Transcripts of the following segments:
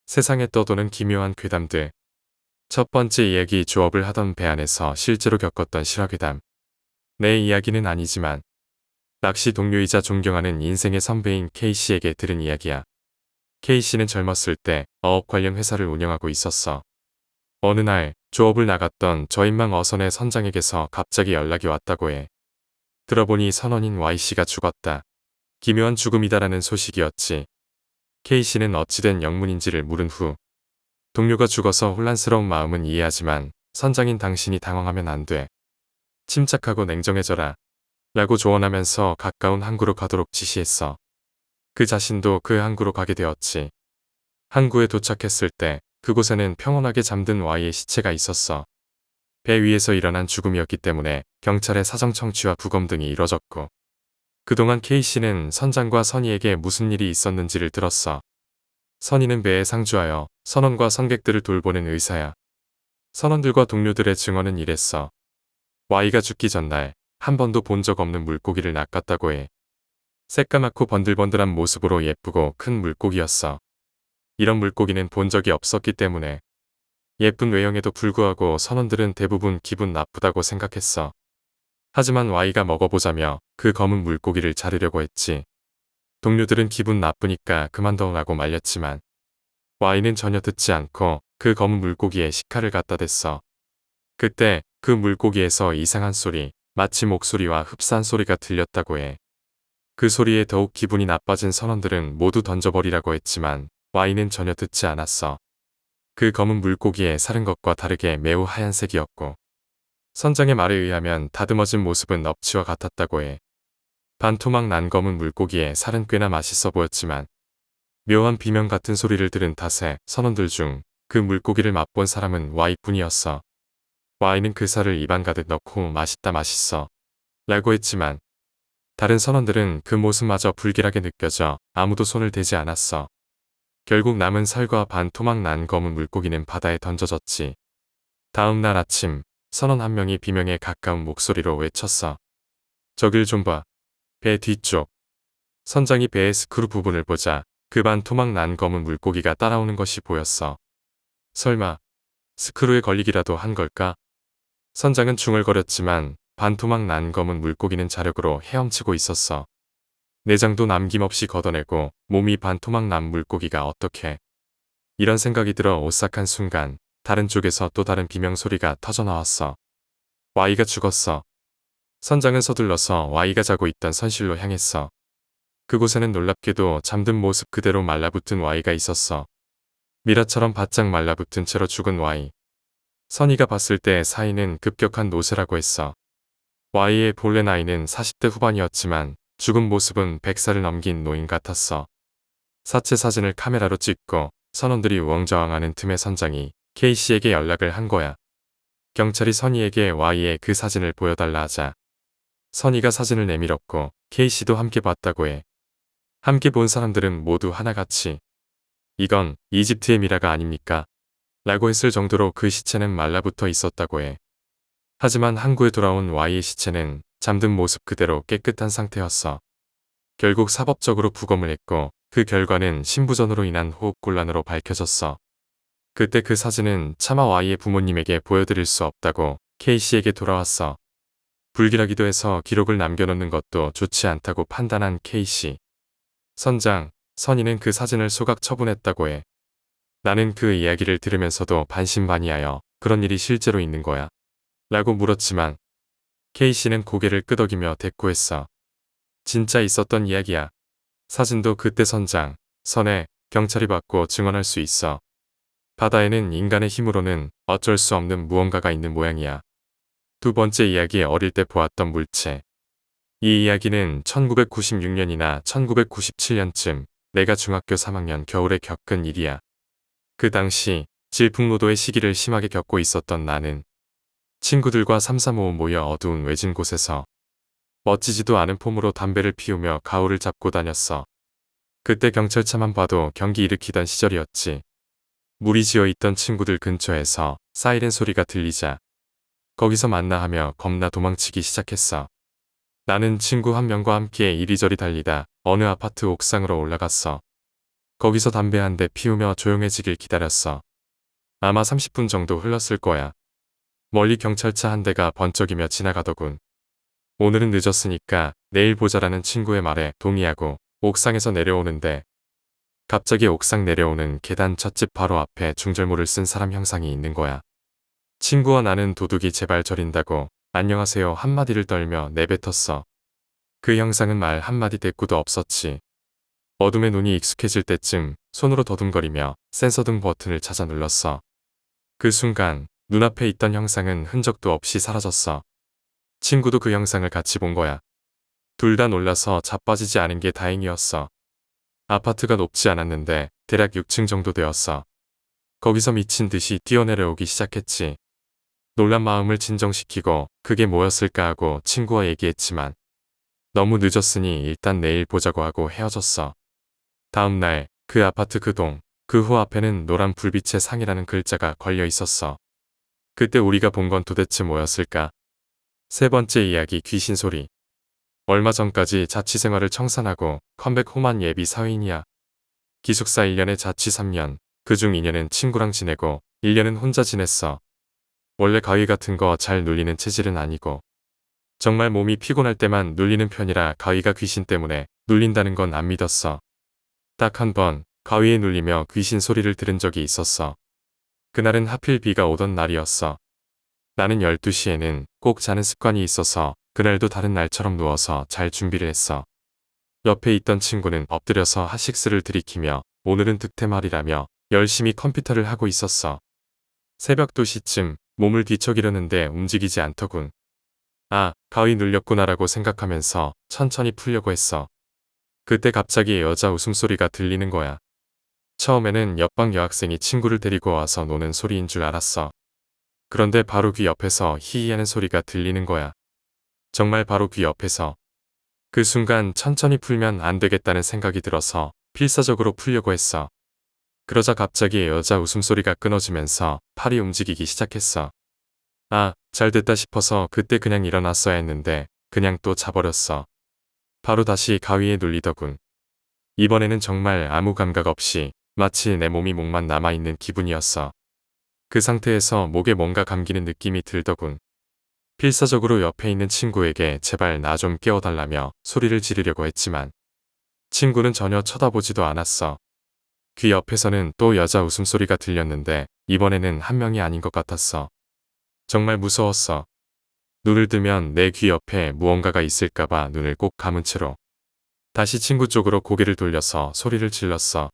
세상에 떠도는 기묘한 괴담들. 첫 번째 이야기 조업을 하던 배 안에서 실제로 겪었던 실화괴담. 내 이야기는 아니지만 낚시 동료이자 존경하는 인생의 선배인 K씨에게 들은 이야기야. K씨는 젊었을 때 어업 관련 회사를 운영하고 있었어. 어느 날 조업을 나갔던 저인망 어선의 선장에게서 갑자기 연락이 왔다고 해. 들어보니 선원인 Y씨가 죽었다. 기묘한 죽음이다라는 소식이었지. K씨는 어찌된 영문인지를 물은 후 동료가 죽어서 혼란스러운 마음은 이해하지만 선장인 당신이 당황하면 안 돼. 침착하고 냉정해져라. 라고 조언하면서 가까운 항구로 가도록 지시했어. 그 자신도 그 항구로 가게 되었지. 항구에 도착했을 때 그곳에는 평온하게 잠든 Y의 시체가 있었어. 배 위에서 일어난 죽음이었기 때문에 경찰의 사정 청취와 부검 등이 이뤄졌고 그동안 K씨는 선장과 선의에게 무슨 일이 있었는지를 들었어. 선의는 배에 상주하여 선원과 선객들을 돌보는 의사야. 선원들과 동료들의 증언은 이랬어. Y가 죽기 전날 한 번도 본 적 없는 물고기를 낚았다고 해. 새까맣고 번들번들한 모습으로 예쁘고 큰 물고기였어. 이런 물고기는 본 적이 없었기 때문에 예쁜 외형에도 불구하고 선원들은 대부분 기분 나쁘다고 생각했어. 하지만 Y가 먹어보자며 그 검은 물고기를 자르려고 했지. 동료들은 기분 나쁘니까 그만둬라고 말렸지만 Y는 전혀 듣지 않고 그 검은 물고기에 식칼을 갖다 댔어. 그때 그 물고기에서 이상한 소리, 마치 목소리와 흡사한 소리가 들렸다고 해. 그 소리에 더욱 기분이 나빠진 선원들은 모두 던져버리라고 했지만 Y는 전혀 듣지 않았어. 그 검은 물고기의 살은 것과 다르게 매우 하얀색이었고 선장의 말에 의하면 다듬어진 모습은 넙치와 같았다고 해. 반토막 난 검은 물고기의 살은 꽤나 맛있어 보였지만 묘한 비명 같은 소리를 들은 탓에 선원들 중 그 물고기를 맛본 사람은 Y뿐이었어. Y는 그 살을 입안 가득 넣고 맛있다 맛있어 라고 했지만 다른 선원들은 그 모습마저 불길하게 느껴져 아무도 손을 대지 않았어. 결국 남은 살과 반토막 난 검은 물고기는 바다에 던져졌지. 다음 날 아침 선원 한 명이 비명에 가까운 목소리로 외쳤어. 저길 좀 봐. 배 뒤쪽. 선장이 배의 스크루 부분을 보자 그 반토막 난 검은 물고기가 따라오는 것이 보였어. 설마 스크루에 걸리기라도 한 걸까? 선장은 중얼거렸지만 반토막 난 검은 물고기는 자력으로 헤엄치고 있었어. 내장도 남김없이 걷어내고 몸이 반토막 난 물고기가 어떻게. 이런 생각이 들어 오싹한 순간 다른 쪽에서 또 다른 비명소리가 터져나왔어. Y가 죽었어. 선장은 서둘러서 Y가 자고 있던 선실로 향했어. 그곳에는 놀랍게도 잠든 모습 그대로 말라붙은 Y가 있었어. 미라처럼 바짝 말라붙은 채로 죽은 Y. 선의가 봤을 때 사인은 급격한 노쇠라고 했어. Y의 본래 나이는 40대 후반이었지만 죽은 모습은 100살을 넘긴 노인 같았어. 사체 사진을 카메라로 찍고 선원들이 우왕좌왕하는 틈에 선장이 K씨에게 연락을 한 거야. 경찰이 선의에게 Y의 그 사진을 보여달라 하자 선의가 사진을 내밀었고 K씨도 함께 봤다고 해. 함께 본 사람들은 모두 하나같이 이건 이집트의 미라가 아닙니까? 라고 했을 정도로 그 시체는 말라붙어 있었다고 해. 하지만 항구에 돌아온 Y의 시체는 잠든 모습 그대로 깨끗한 상태였어. 결국 사법적으로 부검을 했고 그 결과는 신부전으로 인한 호흡곤란으로 밝혀졌어. 그때 그 사진은 차마 Y의 부모님에게 보여드릴 수 없다고 K씨에게 돌아왔어. 불길하기도 해서 기록을 남겨놓는 것도 좋지 않다고 판단한 K씨. 선장, 선의는 그 사진을 소각 처분했다고 해. 나는 그 이야기를 들으면서도 반신반의하여 그런 일이 실제로 있는 거야? 라고 물었지만 K씨는 고개를 끄덕이며 대꾸했어. 진짜 있었던 이야기야. 사진도 그때 선장, 선의, 경찰이 받고 증언할 수 있어. 바다에는 인간의 힘으로는 어쩔 수 없는 무언가가 있는 모양이야. 두 번째 이야기 어릴 때 보았던 물체. 이 이야기는 1996년이나 1997년쯤 내가 중학교 3학년 겨울에 겪은 일이야. 그 당시 질풍노도의 시기를 심하게 겪고 있었던 나는 친구들과 삼삼오오 모여 어두운 외진 곳에서 멋지지도 않은 폼으로 담배를 피우며 가오를 잡고 다녔어. 그때 경찰차만 봐도 경기 일으키던 시절이었지. 물이 지어있던 친구들 근처에서 사이렌 소리가 들리자 거기서 만나 하며 겁나 도망치기 시작했어. 나는 친구 한 명과 함께 이리저리 달리다 어느 아파트 옥상으로 올라갔어. 거기서 담배 한 대 피우며 조용해지길 기다렸어. 아마 30분 정도 흘렀을 거야. 멀리 경찰차 한 대가 번쩍이며 지나가더군. 오늘은 늦었으니까 내일 보자라는 친구의 말에 동의하고 옥상에서 내려오는데 갑자기 옥상 내려오는 계단 찻집 바로 앞에 중절모를 쓴 사람 형상이 있는 거야. 친구와 나는 도둑이 제발 저린다고 안녕하세요 한마디를 떨며 내뱉었어. 그 형상은 말 한마디 대꾸도 없었지. 어둠에 눈이 익숙해질 때쯤 손으로 더듬거리며 센서등 버튼을 찾아 눌렀어. 그 순간 눈앞에 있던 형상은 흔적도 없이 사라졌어. 친구도 그 형상을 같이 본 거야. 둘 다 놀라서 자빠지지 않은 게 다행이었어. 아파트가 높지 않았는데 대략 6층 정도 되었어. 거기서 미친 듯이 뛰어내려오기 시작했지. 놀란 마음을 진정시키고 그게 뭐였을까 하고 친구와 얘기했지만 너무 늦었으니 일단 내일 보자고 하고 헤어졌어. 다음 날 그 아파트 그 동, 그 후 앞에는 노란 불빛의 상이라는 글자가 걸려 있었어. 그때 우리가 본 건 도대체 뭐였을까? 세 번째 이야기 귀신 소리. 얼마 전까지 자취 생활을 청산하고 컴백 홈한 예비 사회인이야. 기숙사 1년에 자취 3년, 그중 2년은 친구랑 지내고 1년은 혼자 지냈어. 원래 가위 같은 거 잘 눌리는 체질은 아니고 정말 몸이 피곤할 때만 눌리는 편이라 가위가 귀신 때문에 눌린다는 건 안 믿었어. 딱 한 번 가위에 눌리며 귀신 소리를 들은 적이 있었어. 그날은 하필 비가 오던 날이었어. 나는 12시에는 꼭 자는 습관이 있어서 그날도 다른 날처럼 누워서 잘 준비를 했어. 옆에 있던 친구는 엎드려서 핫식스를 들이키며 오늘은 득템할이라며 열심히 컴퓨터를 하고 있었어. 새벽 2시쯤 몸을 뒤척이려는데 움직이지 않더군. 아, 가위 눌렸구나라고 생각하면서 천천히 풀려고 했어. 그때 갑자기 여자 웃음소리가 들리는 거야. 처음에는 옆방 여학생이 친구를 데리고 와서 노는 소리인 줄 알았어. 그런데 바로 귀 옆에서 히히하는 소리가 들리는 거야. 정말 바로 귀 옆에서. 그 순간 천천히 풀면 안 되겠다는 생각이 들어서 필사적으로 풀려고 했어. 그러자 갑자기 여자 웃음소리가 끊어지면서 팔이 움직이기 시작했어. 아, 잘 됐다 싶어서 그때 그냥 일어났어야 했는데 그냥 또 자버렸어. 바로 다시 가위에 눌리더군. 이번에는 정말 아무 감각 없이 마치 내 몸이 목만 남아있는 기분이었어. 그 상태에서 목에 뭔가 감기는 느낌이 들더군. 필사적으로 옆에 있는 친구에게 제발 나 좀 깨워달라며 소리를 지르려고 했지만 친구는 전혀 쳐다보지도 않았어. 귀 옆에서는 또 여자 웃음소리가 들렸는데 이번에는 한 명이 아닌 것 같았어. 정말 무서웠어. 눈을 뜨면 내 귀 옆에 무언가가 있을까봐 눈을 꼭 감은 채로 다시 친구 쪽으로 고개를 돌려서 소리를 질렀어.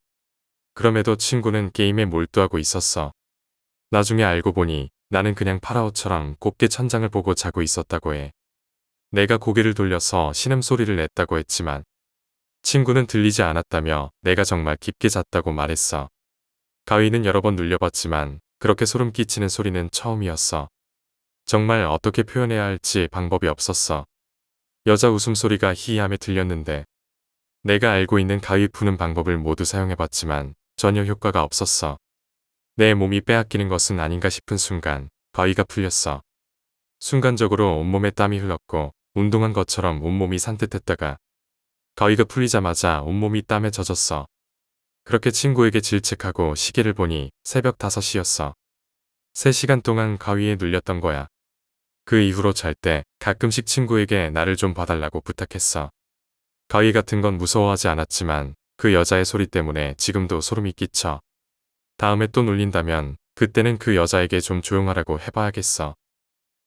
그럼에도 친구는 게임에 몰두하고 있었어. 나중에 알고 보니 나는 그냥 파라오처럼 곱게 천장을 보고 자고 있었다고 해. 내가 고개를 돌려서 신음소리를 냈다고 했지만 친구는 들리지 않았다며 내가 정말 깊게 잤다고 말했어. 가위는 여러 번 눌려봤지만 그렇게 소름 끼치는 소리는 처음이었어. 정말 어떻게 표현해야 할지 방법이 없었어. 여자 웃음소리가 희희함에 들렸는데 내가 알고 있는 가위 푸는 방법을 모두 사용해봤지만 전혀 효과가 없었어. 내 몸이 빼앗기는 것은 아닌가 싶은 순간 가위가 풀렸어. 순간적으로 온몸에 땀이 흘렀고 운동한 것처럼 온몸이 산뜻했다가 가위가 풀리자마자 온몸이 땀에 젖었어. 그렇게 친구에게 질책하고 시계를 보니 새벽 5시였어. 3시간 동안 가위에 눌렸던 거야. 그 이후로 잘 때 가끔씩 친구에게 나를 좀 봐달라고 부탁했어. 가위 같은 건 무서워하지 않았지만 그 여자의 소리 때문에 지금도 소름이 끼쳐. 다음에 또 눌린다면 그때는 그 여자에게 좀 조용하라고 해봐야겠어.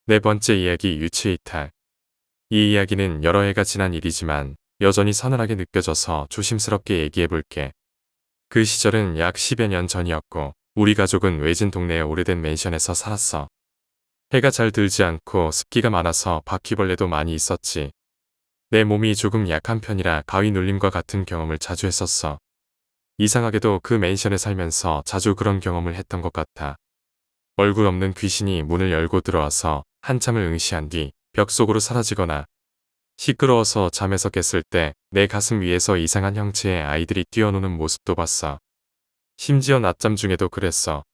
네 번째 이야기 유치이탈. 이 이야기는 여러 해가 지난 일이지만 여전히 서늘하게 느껴져서 조심스럽게 얘기해볼게. 그 시절은 약 10여 년 전이었고 우리 가족은 외진 동네의 오래된 맨션에서 살았어. 해가 잘 들지 않고 습기가 많아서 바퀴벌레도 많이 있었지. 내 몸이 조금 약한 편이라 가위 눌림과 같은 경험을 자주 했었어. 이상하게도 그 맨션에 살면서 자주 그런 경험을 했던 것 같아. 얼굴 없는 귀신이 문을 열고 들어와서 한참을 응시한 뒤 벽 속으로 사라지거나 시끄러워서 잠에서 깼을 때 내 가슴 위에서 이상한 형체의 아이들이 뛰어노는 모습도 봤어. 심지어 낮잠 중에도 그랬어.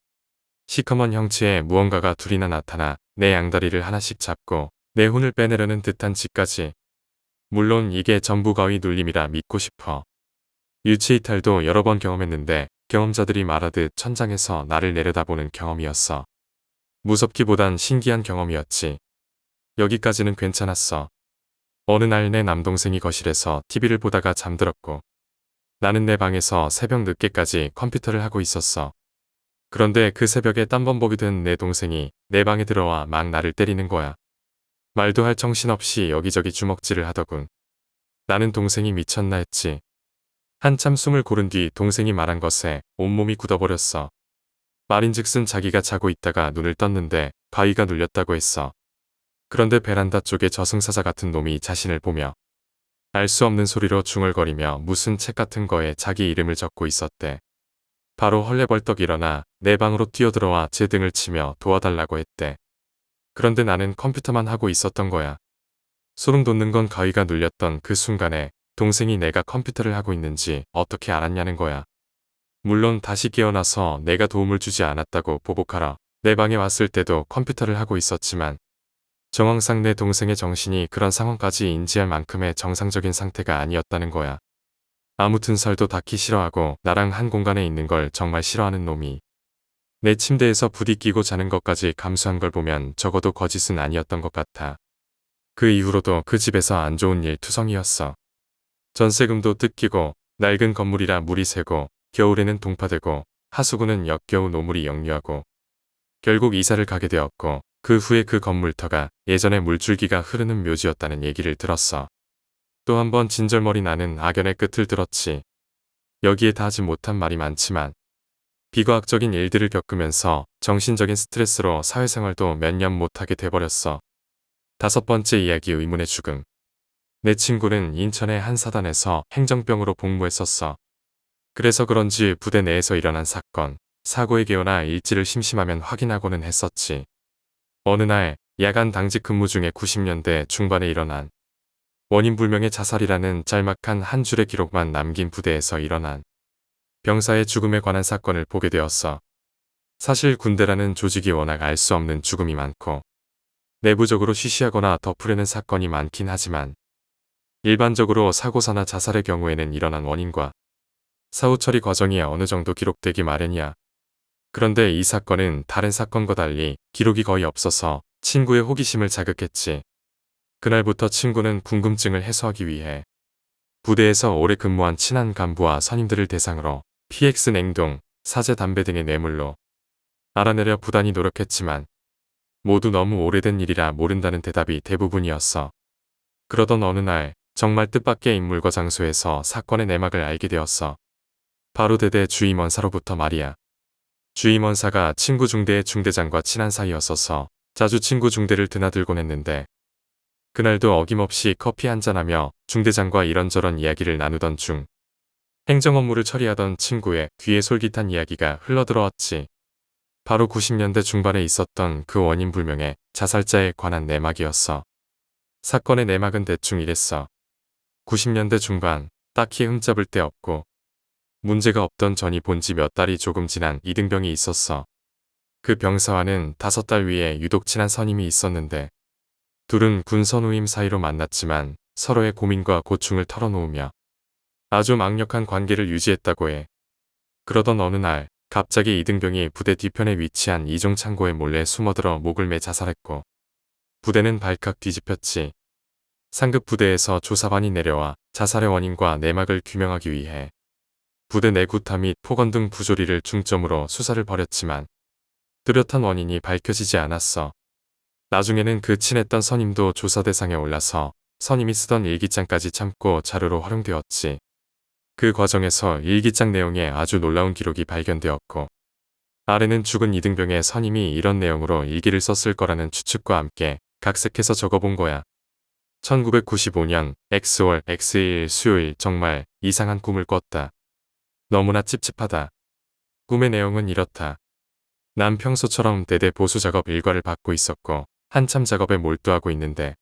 시커먼 형체의 무언가가 둘이나 나타나 내 양다리를 하나씩 잡고 내 혼을 빼내려는 듯한 짓까지. 물론 이게 전부 가위 눌림이라 믿고 싶어. 유체 이탈도 여러 번 경험했는데 경험자들이 말하듯 천장에서 나를 내려다보는 경험이었어. 무섭기보단 신기한 경험이었지. 여기까지는 괜찮았어. 어느 날 내 남동생이 거실에서 TV를 보다가 잠들었고 나는 내 방에서 새벽 늦게까지 컴퓨터를 하고 있었어. 그런데 그 새벽에 딴번복이 된 내 동생이 내 방에 들어와 막 나를 때리는 거야. 말도 할 정신없이 여기저기 주먹질을 하더군. 나는 동생이 미쳤나 했지. 한참 숨을 고른 뒤 동생이 말한 것에 온몸이 굳어버렸어. 말인즉슨 자기가 자고 있다가 눈을 떴는데 바위가 눌렸다고 했어. 그런데 베란다 쪽에 저승사자 같은 놈이 자신을 보며 알 수 없는 소리로 중얼거리며 무슨 책 같은 거에 자기 이름을 적고 있었대. 바로 헐레벌떡 일어나 내 방으로 뛰어들어와 제 등을 치며 도와달라고 했대. 그런데 나는 컴퓨터만 하고 있었던 거야. 소름 돋는 건 가위가 눌렸던 그 순간에 동생이 내가 컴퓨터를 하고 있는지 어떻게 알았냐는 거야. 물론 다시 깨어나서 내가 도움을 주지 않았다고 보복하라. 내 방에 왔을 때도 컴퓨터를 하고 있었지만 정황상 내 동생의 정신이 그런 상황까지 인지할 만큼의 정상적인 상태가 아니었다는 거야. 아무튼 살도 닿기 싫어하고 나랑 한 공간에 있는 걸 정말 싫어하는 놈이 내 침대에서 부딪히고 자는 것까지 감수한 걸 보면 적어도 거짓은 아니었던 것 같아. 그 이후로도 그 집에서 안 좋은 일 투성이었어. 전세금도 뜯기고 낡은 건물이라 물이 새고 겨울에는 동파되고 하수구는 역겨우 노물이 역류하고 결국 이사를 가게 되었고 그 후에 그 건물터가 예전에 물줄기가 흐르는 묘지였다는 얘기를 들었어. 또 한 번 진절머리 나는 악연의 끝을 들었지. 여기에 다 하지 못한 말이 많지만 비과학적인 일들을 겪으면서 정신적인 스트레스로 사회생활도 몇 년 못하게 돼버렸어. 5번째 이야기 의문의 죽음. 내 친구는 인천의 한 사단에서 행정병으로 복무했었어. 그래서 그런지 부대 내에서 일어난 사건, 사고의 개요나 일지를 심심하면 확인하고는 했었지. 어느 날 야간 당직 근무 중에 90년대 중반에 일어난 원인 불명의 자살이라는 짤막한 한 줄의 기록만 남긴 부대에서 일어난 병사의 죽음에 관한 사건을 보게 되었어. 사실 군대라는 조직이 워낙 알 수 없는 죽음이 많고 내부적으로 쉬쉬하거나 덮으려는 사건이 많긴 하지만 일반적으로 사고사나 자살의 경우에는 일어난 원인과 사후 처리 과정이 어느 정도 기록되기 마련이야. 그런데 이 사건은 다른 사건과 달리 기록이 거의 없어서 친구의 호기심을 자극했지. 그날부터 친구는 궁금증을 해소하기 위해 부대에서 오래 근무한 친한 간부와 선임들을 대상으로 PX 냉동, 사제 담배 등의 뇌물로 알아내려 부단히 노력했지만 모두 너무 오래된 일이라 모른다는 대답이 대부분이었어. 그러던 어느 날 정말 뜻밖의 인물과 장소에서 사건의 내막을 알게 되었어. 바로 대대 주임원사로부터 말이야. 주임원사가 친구 중대의 중대장과 친한 사이였어서 자주 친구 중대를 드나들곤 했는데 그날도 어김없이 커피 한잔하며 중대장과 이런저런 이야기를 나누던 중 행정 업무를 처리하던 친구의 귀에 솔깃한 이야기가 흘러들어왔지. 바로 90년대 중반에 있었던 그 원인 불명의 자살자에 관한 내막이었어. 사건의 내막은 대충 이랬어. 90년대 중반, 딱히 흠잡을 데 없고 문제가 없던 전이 본지 몇 달이 조금 지난 이등병이 있었어. 그 병사와는 5달 위에 유독 친한 선임이 있었는데 둘은 군 선후임 사이로 만났지만 서로의 고민과 고충을 털어놓으며 아주 망력한 관계를 유지했다고 해. 그러던 어느 날 갑자기 이등병이 부대 뒤편에 위치한 이종 창고에 몰래 숨어들어 목을 매 자살했고 부대는 발칵 뒤집혔지. 상급 부대에서 조사반이 내려와 자살의 원인과 내막을 규명하기 위해 부대 내 구타 및 폭언 등 부조리를 중점으로 수사를 벌였지만 뚜렷한 원인이 밝혀지지 않았어. 나중에는 그 친했던 선임도 조사 대상에 올라서 선임이 쓰던 일기장까지 참고 자료로 활용되었지. 그 과정에서 일기장 내용에 아주 놀라운 기록이 발견되었고 아래는 죽은 이등병의 선임이 이런 내용으로 일기를 썼을 거라는 추측과 함께 각색해서 적어본 거야. 1995년 X월 X일 수요일 정말 이상한 꿈을 꿨다. 너무나 찝찝하다. 꿈의 내용은 이렇다. 난 평소처럼 대대 보수 작업 일과를 받고 있었고 한참 작업에 몰두하고 있는데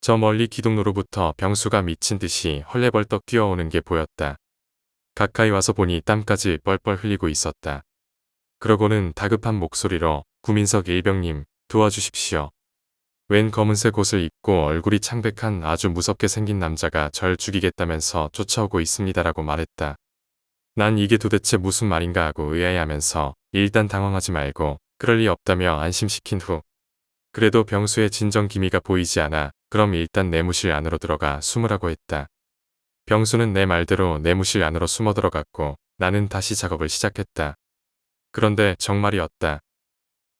저 멀리 기둥로로부터 병수가 미친 듯이 헐레벌떡 뛰어오는 게 보였다. 가까이 와서 보니 땀까지 뻘뻘 흘리고 있었다. 그러고는 다급한 목소리로 구민석 일병님 도와주십시오. 웬 검은색 옷을 입고 얼굴이 창백한 아주 무섭게 생긴 남자가 절 죽이겠다면서 쫓아오고 있습니다라고 말했다. 난 이게 도대체 무슨 말인가 하고 의아해하면서 일단 당황하지 말고 그럴 리 없다며 안심시킨 후 그래도 병수의 진정 기미가 보이지 않아 그럼 일단 내무실 안으로 들어가 숨으라고 했다. 병수는 내 말대로 내무실 안으로 숨어 들어갔고 나는 다시 작업을 시작했다. 그런데 정말이었다.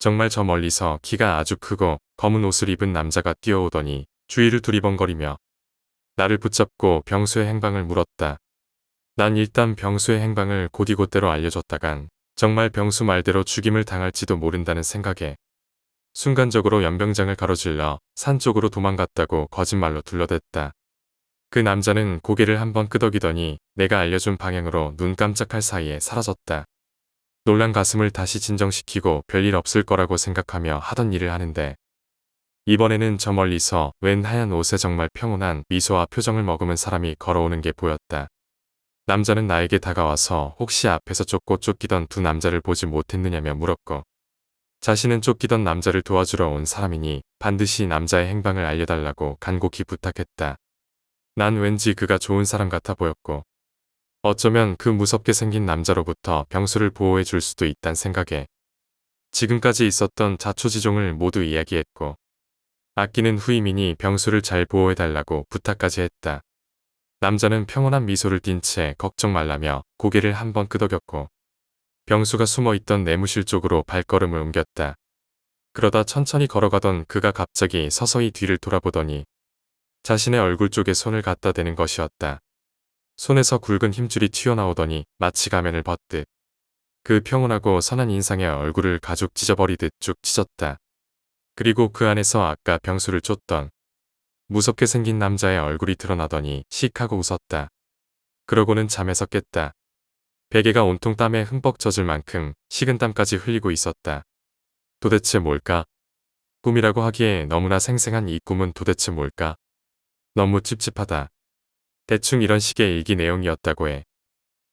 정말 저 멀리서 키가 아주 크고 검은 옷을 입은 남자가 뛰어오더니 주위를 두리번거리며 나를 붙잡고 병수의 행방을 물었다. 난 일단 병수의 행방을 곧이곧대로 알려줬다간 정말 병수 말대로 죽임을 당할지도 모른다는 생각에 순간적으로 연병장을 가로질러 산 쪽으로 도망갔다고 거짓말로 둘러댔다. 그 남자는 고개를 한번 끄덕이더니 내가 알려준 방향으로 눈 깜짝할 사이에 사라졌다. 놀란 가슴을 다시 진정시키고 별일 없을 거라고 생각하며 하던 일을 하는데 이번에는 저 멀리서 웬 하얀 옷에 정말 평온한 미소와 표정을 머금은 사람이 걸어오는 게 보였다. 남자는 나에게 다가와서 혹시 앞에서 쫓고 쫓기던 두 남자를 보지 못했느냐며 물었고 자신은 쫓기던 남자를 도와주러 온 사람이니 반드시 남자의 행방을 알려달라고 간곡히 부탁했다. 난 왠지 그가 좋은 사람 같아 보였고 어쩌면 그 무섭게 생긴 남자로부터 병수를 보호해 줄 수도 있단 생각에 지금까지 있었던 자초지종을 모두 이야기했고 아끼는 후임이니 병수를 잘 보호해달라고 부탁까지 했다. 남자는 평온한 미소를 띤 채 걱정 말라며 고개를 한번 끄덕였고 병수가 숨어있던 내무실 쪽으로 발걸음을 옮겼다. 그러다 천천히 걸어가던 그가 갑자기 서서히 뒤를 돌아보더니 자신의 얼굴 쪽에 손을 갖다 대는 것이었다. 손에서 굵은 힘줄이 튀어나오더니 마치 가면을 벗듯 그 평온하고 선한 인상의 얼굴을 가죽 찢어버리듯 쭉 찢었다. 그리고 그 안에서 아까 병수를 쫓던 무섭게 생긴 남자의 얼굴이 드러나더니 씩 하고 웃었다. 그러고는 잠에서 깼다. 베개가 온통 땀에 흠뻑 젖을 만큼 식은땀까지 흘리고 있었다. 도대체 뭘까? 꿈이라고 하기에 너무나 생생한 이 꿈은 도대체 뭘까? 너무 찝찝하다. 대충 이런 식의 일기 내용이었다고 해.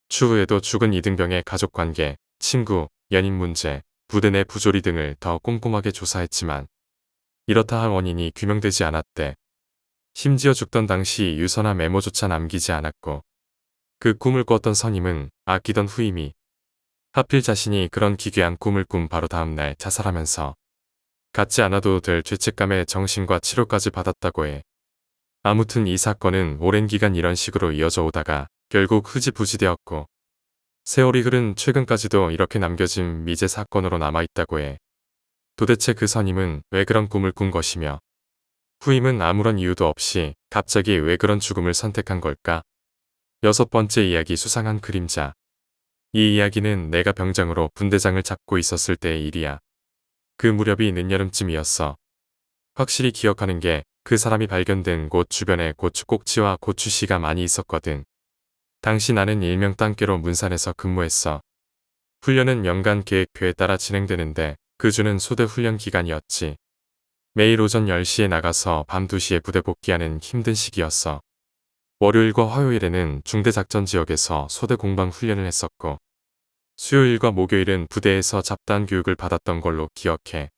추후에도 죽은 이등병의 가족관계, 친구, 연인 문제, 부대 내 부조리 등을 더 꼼꼼하게 조사했지만 이렇다 할 원인이 규명되지 않았대. 심지어 죽던 당시 유서나 메모조차 남기지 않았고 그 꿈을 꿨던 선임은 아끼던 후임이 하필 자신이 그런 기괴한 꿈을 꾼 바로 다음날 자살하면서 갖지 않아도 될 죄책감에 정신과 치료까지 받았다고 해. 아무튼 이 사건은 오랜 기간 이런 식으로 이어져 오다가 결국 흐지부지 되었고 세월이 흐른 최근까지도 이렇게 남겨진 미제 사건으로 남아있다고 해. 도대체 그 선임은 왜 그런 꿈을 꾼 것이며 후임은 아무런 이유도 없이 갑자기 왜 그런 죽음을 선택한 걸까? 6번째 이야기 수상한 그림자. 이 이야기는 내가 병장으로 분대장을 잡고 있었을 때의 일이야. 그 무렵이 늦여름쯤이었어. 확실히 기억하는 게 그 사람이 발견된 곳 주변에 고추꼭지와 고추씨가 많이 있었거든. 당시 나는 일명 땅개로 문산에서 근무했어. 훈련은 연간 계획표에 따라 진행되는데 그 주는 소대 훈련 기간이었지. 매일 오전 10시에 나가서 밤 2시에 부대 복귀하는 힘든 시기였어. 월요일과 화요일에는 중대작전 지역에서 소대 공방 훈련을 했었고 수요일과 목요일은 부대에서 잡다한 교육을 받았던 걸로 기억해.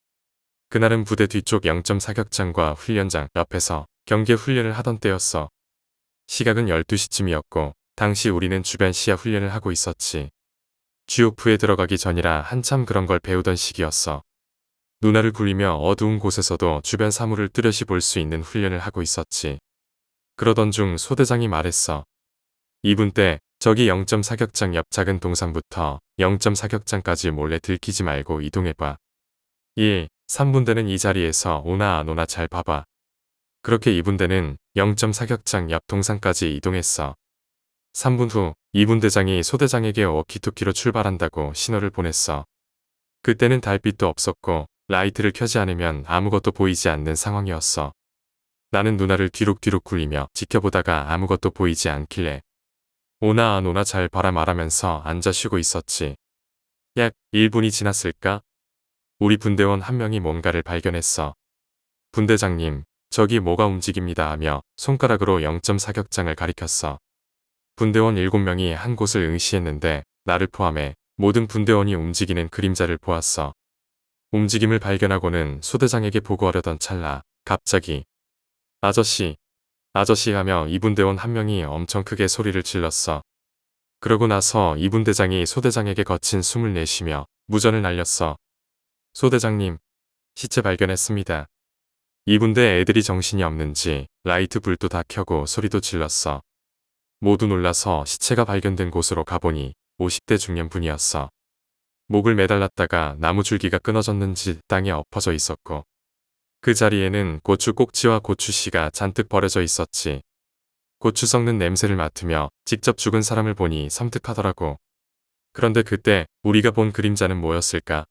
그날은 부대 뒤쪽 0점 사격장과 훈련장 옆에서 경계 훈련을 하던 때였어. 시각은 12시쯤이었고 당시 우리는 주변 시야 훈련을 하고 있었지. GOF에 들어가기 전이라 한참 그런 걸 배우던 시기였어. 눈알을 굴리며 어두운 곳에서도 주변 사물을 뚜렷이 볼 수 있는 훈련을 하고 있었지. 그러던 중 소대장이 말했어. 2분 때 저기 0점 사격장 옆 작은 동산부터 0점 사격장까지 몰래 들키지 말고 이동해봐. 1. 3분대는 이 자리에서 오나 안 오나 잘 봐봐. 그렇게 2분대는 0점 사격장 옆 동산까지 이동했어. 3분 후 2분대장이 소대장에게 워키토키로 출발한다고 신호를 보냈어. 그때는 달빛도 없었고 라이트를 켜지 않으면 아무것도 보이지 않는 상황이었어. 나는 눈알을 뒤룩뒤룩 굴리며 지켜보다가 아무것도 보이지 않길래 오나 안 오나 잘 봐라 말하면서 앉아 쉬고 있었지. 약 1분이 지났을까? 우리 분대원 한 명이 뭔가를 발견했어. 분대장님, 저기 뭐가 움직입니다 하며 손가락으로 0점 사격장을 가리켰어. 분대원 7명이 한 곳을 응시했는데 나를 포함해 모든 분대원이 움직이는 그림자를 보았어. 움직임을 발견하고는 소대장에게 보고하려던 찰나 갑자기 아저씨, 아저씨 하며 이분대원 한 명이 엄청 크게 소리를 질렀어. 그러고 나서 이분대장이 소대장에게 거친 숨을 내쉬며 무전을 날렸어. 소대장님, 시체 발견했습니다. 이분대 애들이 정신이 없는지 라이트 불도 다 켜고 소리도 질렀어. 모두 놀라서 시체가 발견된 곳으로 가보니 50대 중년분이었어. 목을 매달랐다가 나무 줄기가 끊어졌는지 땅에 엎어져 있었고 그 자리에는 고추 꼭지와 고추씨가 잔뜩 버려져 있었지. 고추 썩는 냄새를 맡으며 직접 죽은 사람을 보니 섬뜩하더라고. 그런데 그때 우리가 본 그림자는 뭐였을까?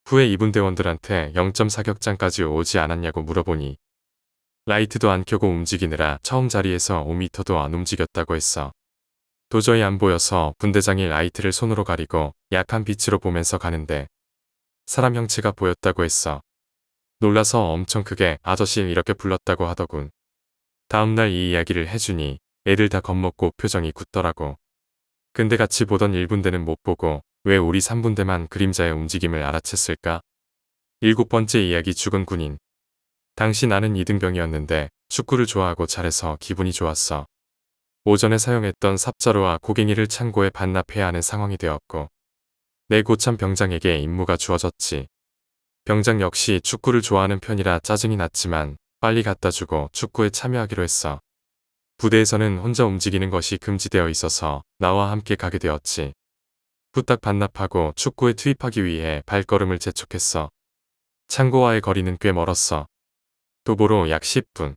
후에 이분 대원들한테 0.4격장까지 오지 않았냐고 물어보니 라이트도 안 켜고 움직이느라 처음 자리에서 5m도 안 움직였다고 했어. 도저히 안 보여서 분대장이 라이트를 손으로 가리고 약한 빛으로 보면서 가는데 사람 형체가 보였다고 했어. 놀라서 엄청 크게 아저씨 이렇게 불렀다고 하더군. 다음날 이 이야기를 해주니 애들 다 겁먹고 표정이 굳더라고. 근데 같이 보던 1분대는 못 보고 왜 우리 3분대만 그림자의 움직임을 알아챘을까? 7번째 이야기 죽은 군인. 당시 나는 2등병이었는데 축구를 좋아하고 잘해서 기분이 좋았어. 오전에 사용했던 삽자루와 고갱이를 창고에 반납해야 하는 상황이 되었고 내 고참 병장에게 임무가 주어졌지. 병장 역시 축구를 좋아하는 편이라 짜증이 났지만 빨리 갖다 주고 축구에 참여하기로 했어. 부대에서는 혼자 움직이는 것이 금지되어 있어서 나와 함께 가게 되었지. 후딱 반납하고 축구에 투입하기 위해 발걸음을 재촉했어. 창고와의 거리는 꽤 멀었어. 도보로 약 10분.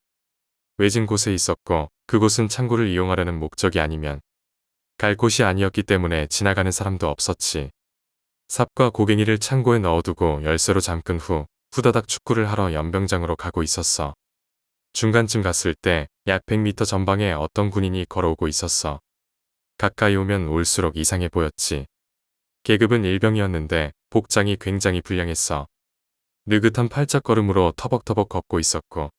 외진 곳에 있었고 그곳은 창고를 이용하려는 목적이 아니면 갈 곳이 아니었기 때문에 지나가는 사람도 없었지. 삽과 고갱이를 창고에 넣어두고 열쇠로 잠근 후 후다닥 축구를 하러 연병장으로 가고 있었어. 중간쯤 갔을 때 약 100m 전방에 어떤 군인이 걸어오고 있었어. 가까이 오면 올수록 이상해 보였지. 계급은 일병이었는데 복장이 굉장히 불량했어. 느긋한 팔짝걸음으로 터벅터벅 걷고 있었고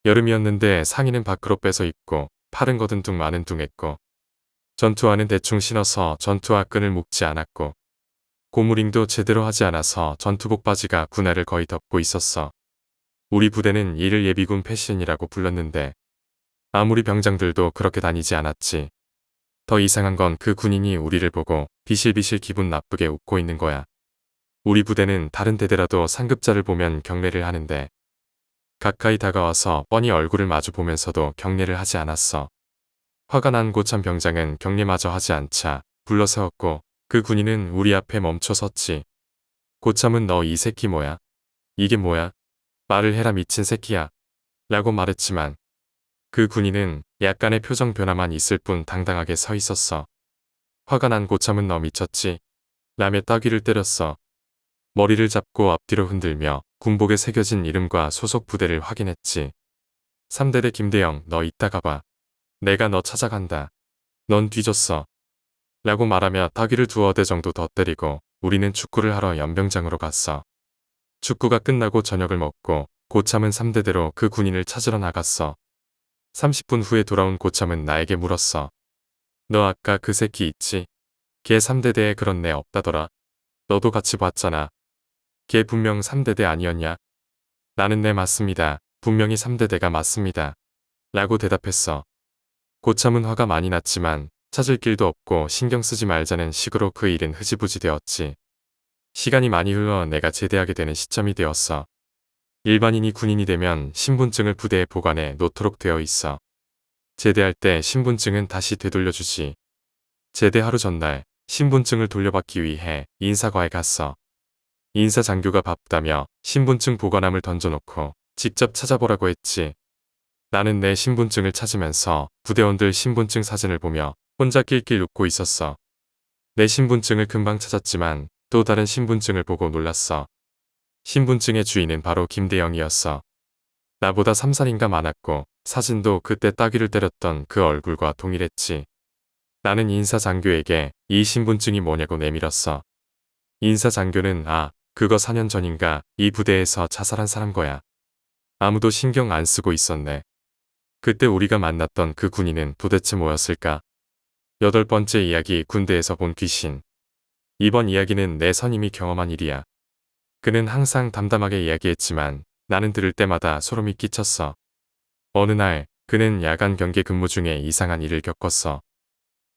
여름이었는데 상의는 밖으로 빼서 입고 팔은 거든둥 마는 둥했고 전투화는 대충 신어서 전투화 끈을 묶지 않았고 고무링도 제대로 하지 않아서 전투복 바지가 군화를 거의 덮고 있었어. 우리 부대는 이를 예비군 패션이라고 불렀는데 아무리 병장들도 그렇게 다니지 않았지. 더 이상한 건 그 군인이 우리를 보고 비실비실 기분 나쁘게 웃고 있는 거야. 우리 부대는 다른 대대라도 상급자를 보면 경례를 하는데 가까이 다가와서 뻔히 얼굴을 마주 보면서도 경례를 하지 않았어. 화가 난 고참 병장은 경례마저 하지 않자 불러세웠고 그 군인은 우리 앞에 멈춰 섰지. 고참은 너 이 새끼 뭐야? 이게 뭐야? 말을 해라 미친 새끼야. 라고 말했지만 그 군인은 약간의 표정 변화만 있을 뿐 당당하게 서 있었어. 화가 난 고참은 너 미쳤지? 라며 따귀를 때렸어. 머리를 잡고 앞뒤로 흔들며 군복에 새겨진 이름과 소속 부대를 확인했지. 3대대 김대영 너 이따가 봐. 내가 너 찾아간다. 넌 뒤졌어. 라고 말하며 따귀를 2대 정도 더 때리고 우리는 축구를 하러 연병장으로 갔어. 축구가 끝나고 저녁을 먹고 고참은 3대대로 그 군인을 찾으러 나갔어. 30분 후에 돌아온 고참은 나에게 물었어. 너 아까 그 새끼 있지? 걔 3대대에 그런 애 없다더라. 너도 같이 봤잖아. 걔 분명 3대대 아니었냐? 나는 네 맞습니다. 분명히 3대대가 맞습니다. 라고 대답했어. 고참은 화가 많이 났지만 찾을 길도 없고 신경 쓰지 말자는 식으로 그 일은 흐지부지 되었지. 시간이 많이 흘러 내가 제대하게 되는 시점이 되었어. 일반인이 군인이 되면 신분증을 부대에 보관해 놓도록 되어 있어. 제대할 때 신분증은 다시 되돌려주지. 제대 하루 전날 신분증을 돌려받기 위해 인사과에 갔어. 인사 장교가 바쁘다며 신분증 보관함을 던져놓고 직접 찾아보라고 했지. 나는 내 신분증을 찾으면서 부대원들 신분증 사진을 보며 혼자 낄낄 웃고 있었어. 내 신분증을 금방 찾았지만 또 다른 신분증을 보고 놀랐어. 신분증의 주인은 바로 김대영이었어. 나보다 3살인가 많았고 사진도 그때 따귀를 때렸던 그 얼굴과 동일했지. 나는 인사장교에게 이 신분증이 뭐냐고 내밀었어. 인사장교는 그거 4년 전인가 이 부대에서 자살한 사람 거야. 아무도 신경 안 쓰고 있었네. 그때 우리가 만났던 그 군인은 도대체 뭐였을까? 8번째 이야기 군대에서 본 귀신. 이번 이야기는 내 선임이 경험한 일이야. 그는 항상 담담하게 이야기했지만 나는 들을 때마다 소름이 끼쳤어. 어느 날 그는 야간 경계 근무 중에 이상한 일을 겪었어.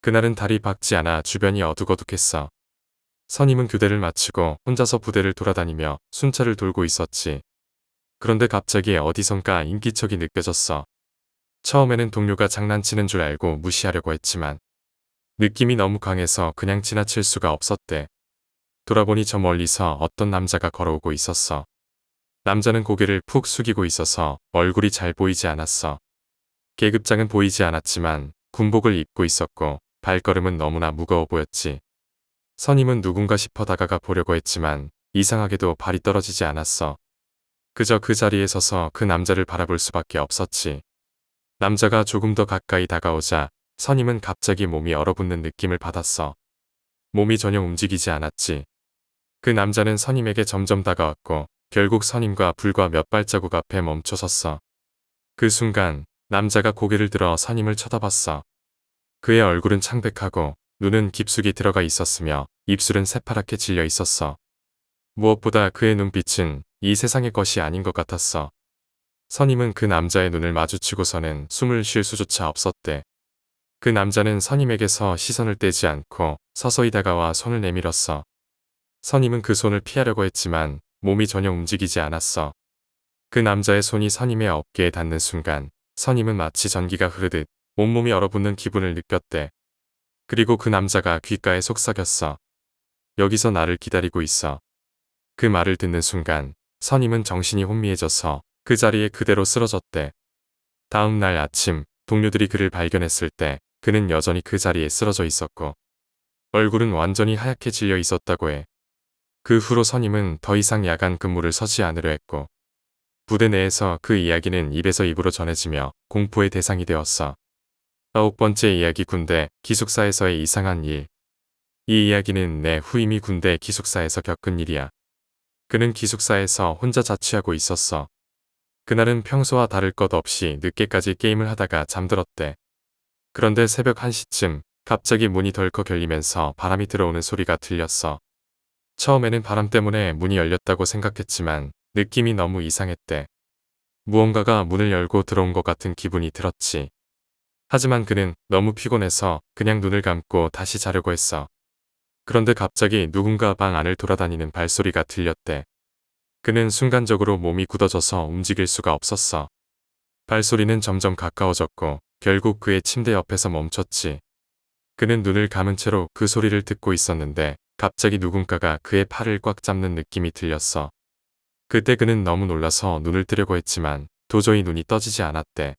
그날은 달이 밝지 않아 주변이 어둑어둑했어. 선임은 교대를 마치고 혼자서 부대를 돌아다니며 순찰을 돌고 있었지. 그런데 갑자기 어디선가 인기척이 느껴졌어. 처음에는 동료가 장난치는 줄 알고 무시하려고 했지만 느낌이 너무 강해서 그냥 지나칠 수가 없었대. 돌아보니 저 멀리서 어떤 남자가 걸어오고 있었어. 남자는 고개를 푹 숙이고 있어서 얼굴이 잘 보이지 않았어. 계급장은 보이지 않았지만 군복을 입고 있었고 발걸음은 너무나 무거워 보였지. 선임은 누군가 싶어 다가가 보려고 했지만 이상하게도 발이 떨어지지 않았어. 그저 그 자리에 서서 그 남자를 바라볼 수밖에 없었지. 남자가 조금 더 가까이 다가오자 선임은 갑자기 몸이 얼어붙는 느낌을 받았어. 몸이 전혀 움직이지 않았지. 그 남자는 선임에게 점점 다가왔고 결국 선임과 불과 몇 발자국 앞에 멈춰섰어. 그 순간 남자가 고개를 들어 선임을 쳐다봤어. 그의 얼굴은 창백하고 눈은 깊숙이 들어가 있었으며 입술은 새파랗게 질려 있었어. 무엇보다 그의 눈빛은 이 세상의 것이 아닌 것 같았어. 선임은 그 남자의 눈을 마주치고서는 숨을 쉴 수조차 없었대. 그 남자는 선임에게서 시선을 떼지 않고 서서히 다가와 손을 내밀었어. 선임은 그 손을 피하려고 했지만 몸이 전혀 움직이지 않았어. 그 남자의 손이 선임의 어깨에 닿는 순간 선임은 마치 전기가 흐르듯 온몸이 얼어붙는 기분을 느꼈대. 그리고 그 남자가 귓가에 속삭였어. 여기서 나를 기다리고 있어. 그 말을 듣는 순간 선임은 정신이 혼미해져서 그 자리에 그대로 쓰러졌대. 다음 날 아침 동료들이 그를 발견했을 때 그는 여전히 그 자리에 쓰러져 있었고 얼굴은 완전히 하얗게 질려 있었다고 해. 그 후로 선임은 더 이상 야간 근무를 서지 않으려 했고 부대 내에서 그 이야기는 입에서 입으로 전해지며 공포의 대상이 되었어. 9번째 이야기 군대 기숙사에서의 이상한 일. 이 이야기는 내 후임이 군대 기숙사에서 겪은 일이야. 그는 기숙사에서 혼자 자취하고 있었어. 그날은 평소와 다를 것 없이 늦게까지 게임을 하다가 잠들었대. 그런데 새벽 1시쯤 갑자기 문이 덜컥 열리면서 바람이 들어오는 소리가 들렸어. 처음에는 바람 때문에 문이 열렸다고 생각했지만 느낌이 너무 이상했대. 무언가가 문을 열고 들어온 것 같은 기분이 들었지. 하지만 그는 너무 피곤해서 그냥 눈을 감고 다시 자려고 했어. 그런데 갑자기 누군가 방 안을 돌아다니는 발소리가 들렸대. 그는 순간적으로 몸이 굳어져서 움직일 수가 없었어. 발소리는 점점 가까워졌고 결국 그의 침대 옆에서 멈췄지. 그는 눈을 감은 채로 그 소리를 듣고 있었는데 갑자기 누군가가 그의 팔을 꽉 잡는 느낌이 들렸어. 그때 그는 너무 놀라서 눈을 뜨려고 했지만 도저히 눈이 떠지지 않았대.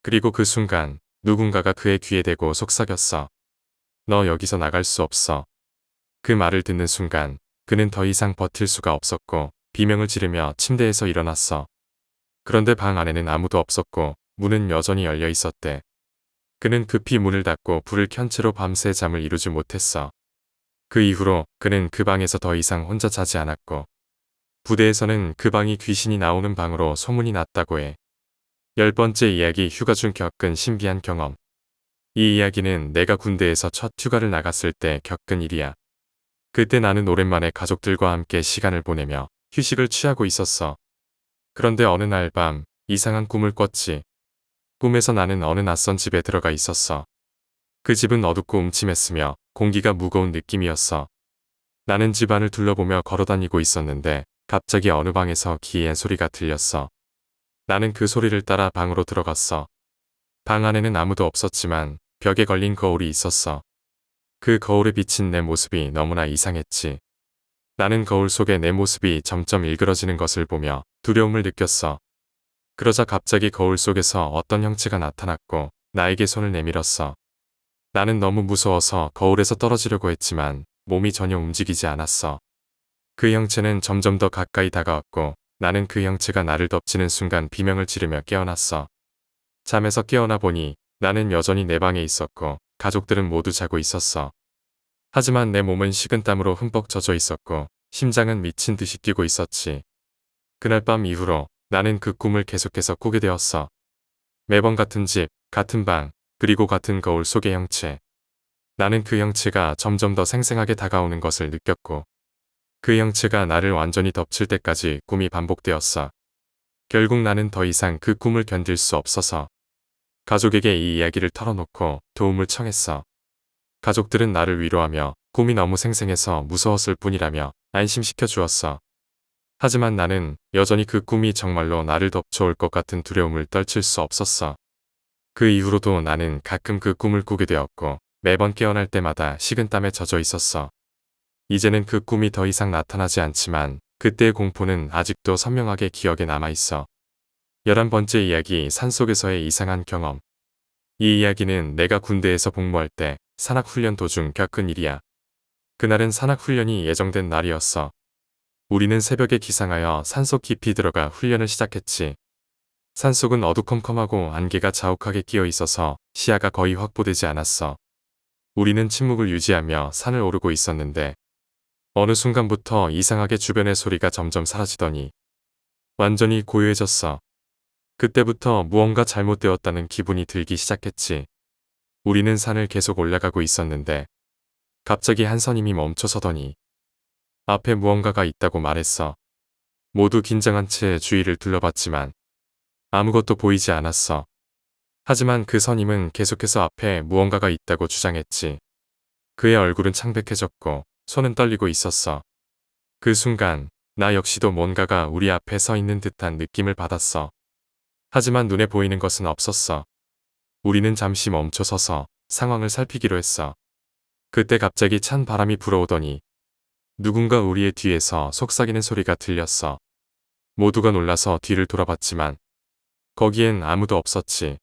그리고 그 순간 누군가가 그의 귀에 대고 속삭였어. 너 여기서 나갈 수 없어. 그 말을 듣는 순간 그는 더 이상 버틸 수가 없었고 비명을 지르며 침대에서 일어났어. 그런데 방 안에는 아무도 없었고 문은 여전히 열려 있었대. 그는 급히 문을 닫고 불을 켠 채로 밤새 잠을 이루지 못했어. 그 이후로 그는 그 방에서 더 이상 혼자 자지 않았고 부대에서는 그 방이 귀신이 나오는 방으로 소문이 났다고 해. 10번째 이야기 휴가 중 겪은 신비한 경험. 이 이야기는 내가 군대에서 첫 휴가를 나갔을 때 겪은 일이야. 그때 나는 오랜만에 가족들과 함께 시간을 보내며 휴식을 취하고 있었어. 그런데 어느 날 밤 이상한 꿈을 꿨지. 꿈에서 나는 어느 낯선 집에 들어가 있었어. 그 집은 어둡고 음침했으며 공기가 무거운 느낌이었어. 나는 집안을 둘러보며 걸어다니고 있었는데 갑자기 어느 방에서 기이한 소리가 들렸어. 나는 그 소리를 따라 방으로 들어갔어. 방 안에는 아무도 없었지만 벽에 걸린 거울이 있었어. 그 거울에 비친 내 모습이 너무나 이상했지. 나는 거울 속에 내 모습이 점점 일그러지는 것을 보며 두려움을 느꼈어. 그러자 갑자기 거울 속에서 어떤 형체가 나타났고 나에게 손을 내밀었어. 나는 너무 무서워서 거울에서 떨어지려고 했지만 몸이 전혀 움직이지 않았어. 그 형체는 점점 더 가까이 다가왔고 나는 그 형체가 나를 덮치는 순간 비명을 지르며 깨어났어. 잠에서 깨어나 보니 나는 여전히 내 방에 있었고 가족들은 모두 자고 있었어. 하지만 내 몸은 식은땀으로 흠뻑 젖어 있었고 심장은 미친 듯이 뛰고 있었지. 그날 밤 이후로 나는 그 꿈을 계속해서 꾸게 되었어. 매번 같은 집, 같은 방, 그리고 같은 거울 속의 형체. 나는 그 형체가 점점 더 생생하게 다가오는 것을 느꼈고 그 형체가 나를 완전히 덮칠 때까지 꿈이 반복되었어. 결국 나는 더 이상 그 꿈을 견딜 수 없어서 가족에게 이 이야기를 털어놓고 도움을 청했어. 가족들은 나를 위로하며 꿈이 너무 생생해서 무서웠을 뿐이라며 안심시켜 주었어. 하지만 나는 여전히 그 꿈이 정말로 나를 덮쳐올 것 같은 두려움을 떨칠 수 없었어. 그 이후로도 나는 가끔 그 꿈을 꾸게 되었고 매번 깨어날 때마다 식은땀에 젖어 있었어. 이제는 그 꿈이 더 이상 나타나지 않지만 그때의 공포는 아직도 선명하게 기억에 남아있어. 11번째 이야기, 산속에서의 이상한 경험. 이 이야기는 내가 군대에서 복무할 때 산악훈련 도중 겪은 일이야. 그날은 산악훈련이 예정된 날이었어. 우리는 새벽에 기상하여 산속 깊이 들어가 훈련을 시작했지. 산속은 어두컴컴하고 안개가 자욱하게 끼어 있어서 시야가 거의 확보되지 않았어. 우리는 침묵을 유지하며 산을 오르고 있었는데 어느 순간부터 이상하게 주변의 소리가 점점 사라지더니 완전히 고요해졌어. 그때부터 무언가 잘못되었다는 기분이 들기 시작했지. 우리는 산을 계속 올라가고 있었는데 갑자기 한 선임이 멈춰서더니 앞에 무언가가 있다고 말했어. 모두 긴장한 채 주위를 둘러봤지만 아무것도 보이지 않았어. 하지만 그 선임은 계속해서 앞에 무언가가 있다고 주장했지. 그의 얼굴은 창백해졌고 손은 떨리고 있었어. 그 순간 나 역시도 뭔가가 우리 앞에 서 있는 듯한 느낌을 받았어. 하지만 눈에 보이는 것은 없었어. 우리는 잠시 멈춰서서 상황을 살피기로 했어. 그때 갑자기 찬 바람이 불어오더니 누군가 우리의 뒤에서 속삭이는 소리가 들렸어. 모두가 놀라서 뒤를 돌아봤지만 거기엔 아무도 없었지.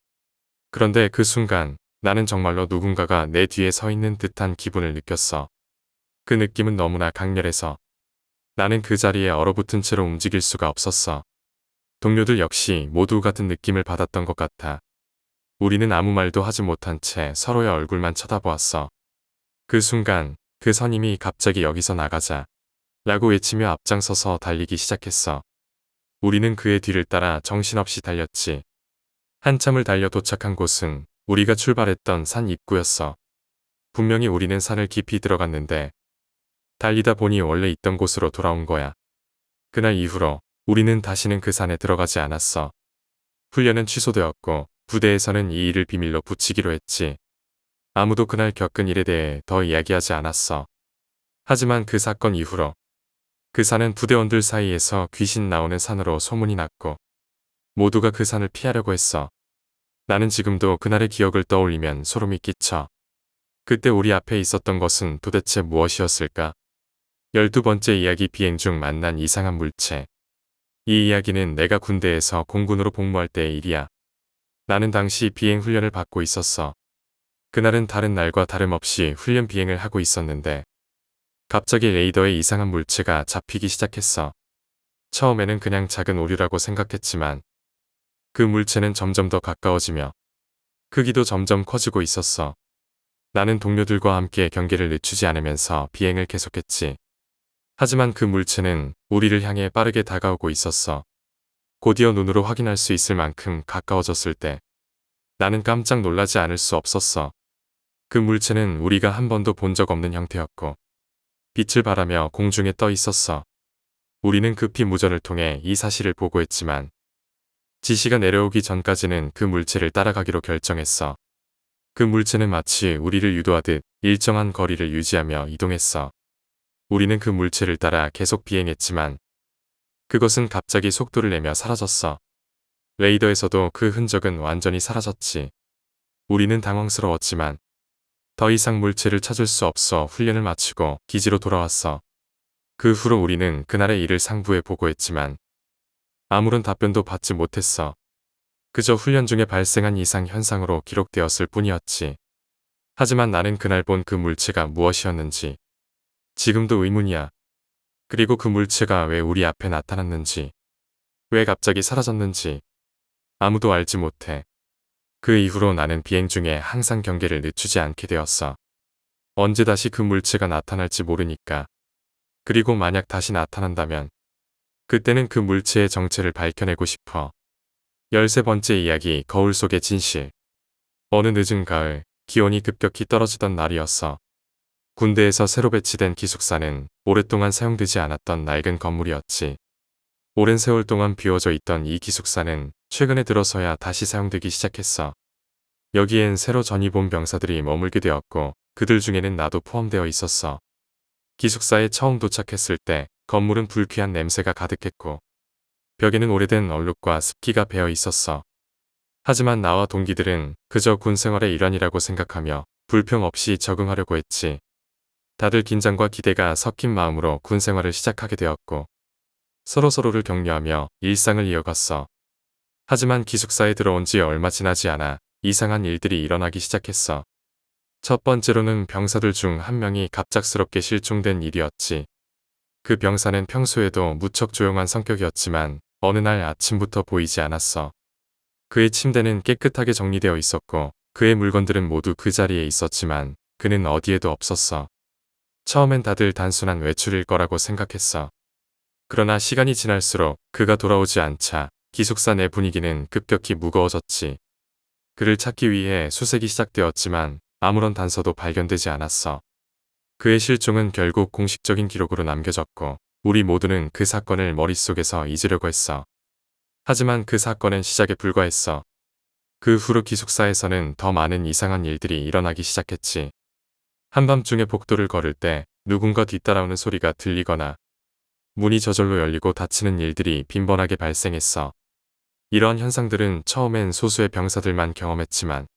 그런데 그 순간 나는 정말로 누군가가 내 뒤에 서 있는 듯한 기분을 느꼈어. 그 느낌은 너무나 강렬해서 나는 그 자리에 얼어붙은 채로 움직일 수가 없었어. 동료들 역시 모두 같은 느낌을 받았던 것 같아. 우리는 아무 말도 하지 못한 채 서로의 얼굴만 쳐다보았어. 그 순간 그 선임이 갑자기 여기서 나가자 라고 외치며 앞장서서 달리기 시작했어. 우리는 그의 뒤를 따라 정신없이 달렸지. 한참을 달려 도착한 곳은 우리가 출발했던 산 입구였어. 분명히 우리는 산을 깊이 들어갔는데 달리다 보니 원래 있던 곳으로 돌아온 거야. 그날 이후로 우리는 다시는 그 산에 들어가지 않았어. 훈련은 취소되었고 부대에서는 이 일을 비밀로 붙이기로 했지. 아무도 그날 겪은 일에 대해 더 이야기하지 않았어. 하지만 그 사건 이후로 그 산은 부대원들 사이에서 귀신 나오는 산으로 소문이 났고 모두가 그 산을 피하려고 했어. 나는 지금도 그날의 기억을 떠올리면 소름이 끼쳐. 그때 우리 앞에 있었던 것은 도대체 무엇이었을까? 12번째 이야기, 비행 중 만난 이상한 물체. 이 이야기는 내가 군대에서 공군으로 복무할 때의 일이야. 나는 당시 비행 훈련을 받고 있었어. 그날은 다른 날과 다름없이 훈련 비행을 하고 있었는데 갑자기 레이더에 이상한 물체가 잡히기 시작했어. 처음에는 그냥 작은 오류라고 생각했지만 그 물체는 점점 더 가까워지며 크기도 점점 커지고 있었어. 나는 동료들과 함께 경계를 늦추지 않으면서 비행을 계속했지. 하지만 그 물체는 우리를 향해 빠르게 다가오고 있었어. 곧이어 눈으로 확인할 수 있을 만큼 가까워졌을 때 나는 깜짝 놀라지 않을 수 없었어. 그 물체는 우리가 한 번도 본 적 없는 형태였고 빛을 발하며 공중에 떠 있었어. 우리는 급히 무전을 통해 이 사실을 보고했지만 지시가 내려오기 전까지는 그 물체를 따라가기로 결정했어. 그 물체는 마치 우리를 유도하듯 일정한 거리를 유지하며 이동했어. 우리는 그 물체를 따라 계속 비행했지만 그것은 갑자기 속도를 내며 사라졌어. 레이더에서도 그 흔적은 완전히 사라졌지. 우리는 당황스러웠지만 더 이상 물체를 찾을 수 없어 훈련을 마치고 기지로 돌아왔어. 그 후로 우리는 그날의 일을 상부에 보고했지만 아무런 답변도 받지 못했어. 그저 훈련 중에 발생한 이상 현상으로 기록되었을 뿐이었지. 하지만 나는 그날 본 그 물체가 무엇이었는지 지금도 의문이야. 그리고 그 물체가 왜 우리 앞에 나타났는지, 왜 갑자기 사라졌는지 아무도 알지 못해. 그 이후로 나는 비행 중에 항상 경계를 늦추지 않게 되었어. 언제 다시 그 물체가 나타날지 모르니까. 그리고 만약 다시 나타난다면 그때는 그 물체의 정체를 밝혀내고 싶어. 13번째 이야기, 거울 속의 진실. 어느 늦은 가을, 기온이 급격히 떨어지던 날이었어. 군대에서 새로 배치된 기숙사는 오랫동안 사용되지 않았던 낡은 건물이었지. 오랜 세월 동안 비워져 있던 이 기숙사는 최근에 들어서야 다시 사용되기 시작했어. 여기엔 새로 전입 온 병사들이 머물게 되었고 그들 중에는 나도 포함되어 있었어. 기숙사에 처음 도착했을 때 건물은 불쾌한 냄새가 가득했고 벽에는 오래된 얼룩과 습기가 배어 있었어. 하지만 나와 동기들은 그저 군 생활의 일환이라고 생각하며 불평 없이 적응하려고 했지. 다들 긴장과 기대가 섞인 마음으로 군 생활을 시작하게 되었고 서로서로를 격려하며 일상을 이어갔어. 하지만 기숙사에 들어온 지 얼마 지나지 않아 이상한 일들이 일어나기 시작했어. 첫 번째로는 병사들 중 한 명이 갑작스럽게 실종된 일이었지. 그 병사는 평소에도 무척 조용한 성격이었지만 어느 날 아침부터 보이지 않았어. 그의 침대는 깨끗하게 정리되어 있었고 그의 물건들은 모두 그 자리에 있었지만 그는 어디에도 없었어. 처음엔 다들 단순한 외출일 거라고 생각했어. 그러나 시간이 지날수록 그가 돌아오지 않자 기숙사 내 분위기는 급격히 무거워졌지. 그를 찾기 위해 수색이 시작되었지만 아무런 단서도 발견되지 않았어. 그의 실종은 결국 공식적인 기록으로 남겨졌고 우리 모두는 그 사건을 머릿속에서 잊으려고 했어. 하지만 그 사건은 시작에 불과했어. 그 후로 기숙사에서는 더 많은 이상한 일들이 일어나기 시작했지. 한밤중에 복도를 걸을 때 누군가 뒤따라오는 소리가 들리거나 문이 저절로 열리고 닫히는 일들이 빈번하게 발생했어. 이러한 현상들은 처음엔 소수의 병사들만 경험했지만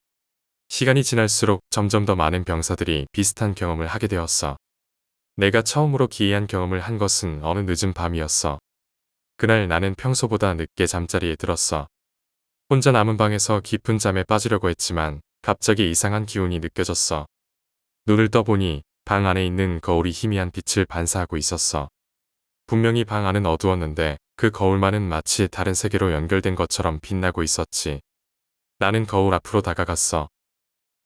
시간이 지날수록 점점 더 많은 병사들이 비슷한 경험을 하게 되었어. 내가 처음으로 기이한 경험을 한 것은 어느 늦은 밤이었어. 그날 나는 평소보다 늦게 잠자리에 들었어. 혼자 남은 방에서 깊은 잠에 빠지려고 했지만 갑자기 이상한 기운이 느껴졌어. 눈을 떠보니 방 안에 있는 거울이 희미한 빛을 반사하고 있었어. 분명히 방 안은 어두웠는데 그 거울만은 마치 다른 세계로 연결된 것처럼 빛나고 있었지. 나는 거울 앞으로 다가갔어.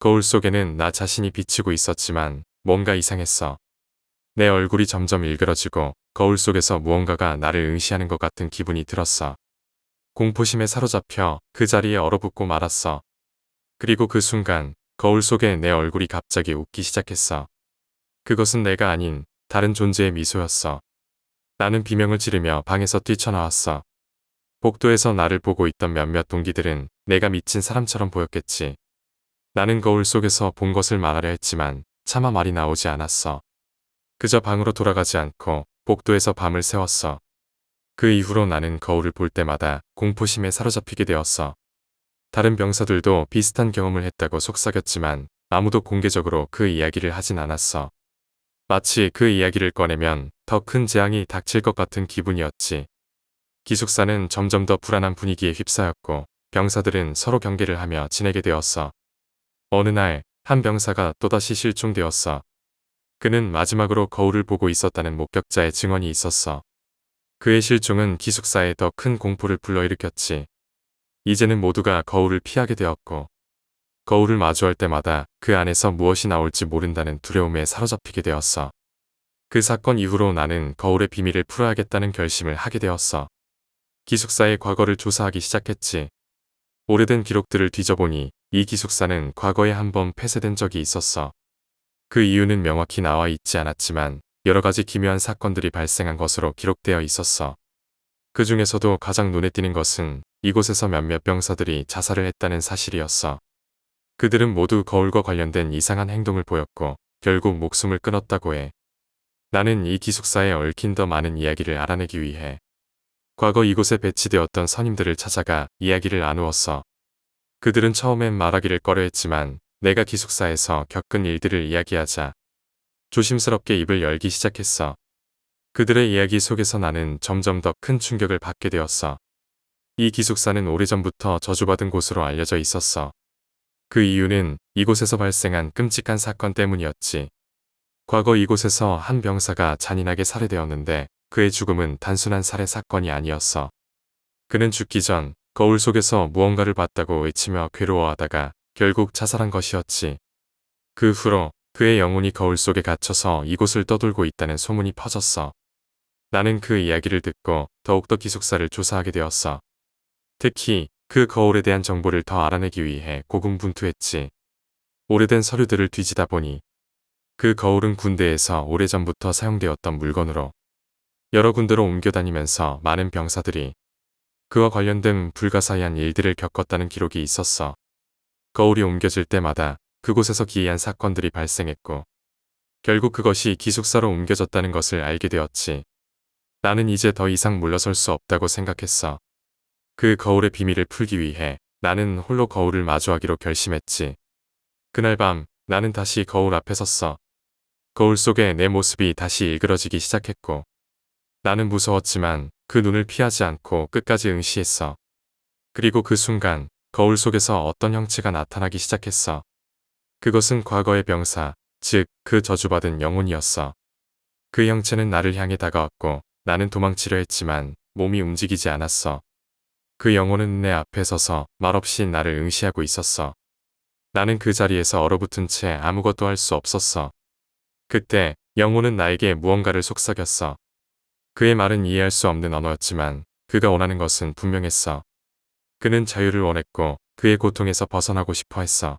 거울 속에는 나 자신이 비치고 있었지만 뭔가 이상했어. 내 얼굴이 점점 일그러지고 거울 속에서 무언가가 나를 응시하는 것 같은 기분이 들었어. 공포심에 사로잡혀 그 자리에 얼어붙고 말았어. 그리고 그 순간 거울 속에 내 얼굴이 갑자기 웃기 시작했어. 그것은 내가 아닌 다른 존재의 미소였어. 나는 비명을 지르며 방에서 뛰쳐나왔어. 복도에서 나를 보고 있던 몇몇 동기들은 내가 미친 사람처럼 보였겠지. 나는 거울 속에서 본 것을 말하려 했지만 차마 말이 나오지 않았어. 그저 방으로 돌아가지 않고 복도에서 밤을 새웠어. 그 이후로 나는 거울을 볼 때마다 공포심에 사로잡히게 되었어. 다른 병사들도 비슷한 경험을 했다고 속삭였지만 아무도 공개적으로 그 이야기를 하진 않았어. 마치 그 이야기를 꺼내면 더 큰 재앙이 닥칠 것 같은 기분이었지. 기숙사는 점점 더 불안한 분위기에 휩싸였고 병사들은 서로 경계를 하며 지내게 되었어. 어느 날 한 병사가 또다시 실종되었어. 그는 마지막으로 거울을 보고 있었다는 목격자의 증언이 있었어. 그의 실종은 기숙사에 더 큰 공포를 불러일으켰지. 이제는 모두가 거울을 피하게 되었고 거울을 마주할 때마다 그 안에서 무엇이 나올지 모른다는 두려움에 사로잡히게 되었어. 그 사건 이후로 나는 거울의 비밀을 풀어야겠다는 결심을 하게 되었어. 기숙사의 과거를 조사하기 시작했지. 오래된 기록들을 뒤져보니 이 기숙사는 과거에 한 번 폐쇄된 적이 있었어. 그 이유는 명확히 나와 있지 않았지만 여러 가지 기묘한 사건들이 발생한 것으로 기록되어 있었어. 그 중에서도 가장 눈에 띄는 것은 이곳에서 몇몇 병사들이 자살을 했다는 사실이었어. 그들은 모두 거울과 관련된 이상한 행동을 보였고 결국 목숨을 끊었다고 해. 나는 이 기숙사에 얽힌 더 많은 이야기를 알아내기 위해 과거 이곳에 배치되었던 선임들을 찾아가 이야기를 나누었어. 그들은 처음엔 말하기를 꺼려했지만 내가 기숙사에서 겪은 일들을 이야기하자 조심스럽게 입을 열기 시작했어. 그들의 이야기 속에서 나는 점점 더 큰 충격을 받게 되었어. 이 기숙사는 오래전부터 저주받은 곳으로 알려져 있었어. 그 이유는 이곳에서 발생한 끔찍한 사건 때문이었지. 과거 이곳에서 한 병사가 잔인하게 살해되었는데 그의 죽음은 단순한 살해 사건이 아니었어. 그는 죽기 전 거울 속에서 무언가를 봤다고 외치며 괴로워하다가 결국 자살한 것이었지. 그 후로 그의 영혼이 거울 속에 갇혀서 이곳을 떠돌고 있다는 소문이 퍼졌어. 나는 그 이야기를 듣고 더욱더 기숙사를 조사하게 되었어. 특히 그 거울에 대한 정보를 더 알아내기 위해 고군분투했지. 오래된 서류들을 뒤지다 보니 그 거울은 군대에서 오래전부터 사용되었던 물건으로 여러 군데로 옮겨다니면서 많은 병사들이 그와 관련된 불가사의한 일들을 겪었다는 기록이 있었어. 거울이 옮겨질 때마다 그곳에서 기이한 사건들이 발생했고 결국 그것이 기숙사로 옮겨졌다는 것을 알게 되었지. 나는 이제 더 이상 물러설 수 없다고 생각했어. 그 거울의 비밀을 풀기 위해 나는 홀로 거울을 마주하기로 결심했지. 그날 밤 나는 다시 거울 앞에 섰어. 거울 속에 내 모습이 다시 일그러지기 시작했고 나는 무서웠지만 그 눈을 피하지 않고 끝까지 응시했어. 그리고 그 순간 거울 속에서 어떤 형체가 나타나기 시작했어. 그것은 과거의 병사, 즉 그 저주받은 영혼이었어. 그 형체는 나를 향해 다가왔고 나는 도망치려 했지만 몸이 움직이지 않았어. 그 영혼은 내 앞에 서서 말없이 나를 응시하고 있었어. 나는 그 자리에서 얼어붙은 채 아무것도 할 수 없었어. 그때 영혼은 나에게 무언가를 속삭였어. 그의 말은 이해할 수 없는 언어였지만 그가 원하는 것은 분명했어. 그는 자유를 원했고 그의 고통에서 벗어나고 싶어 했어.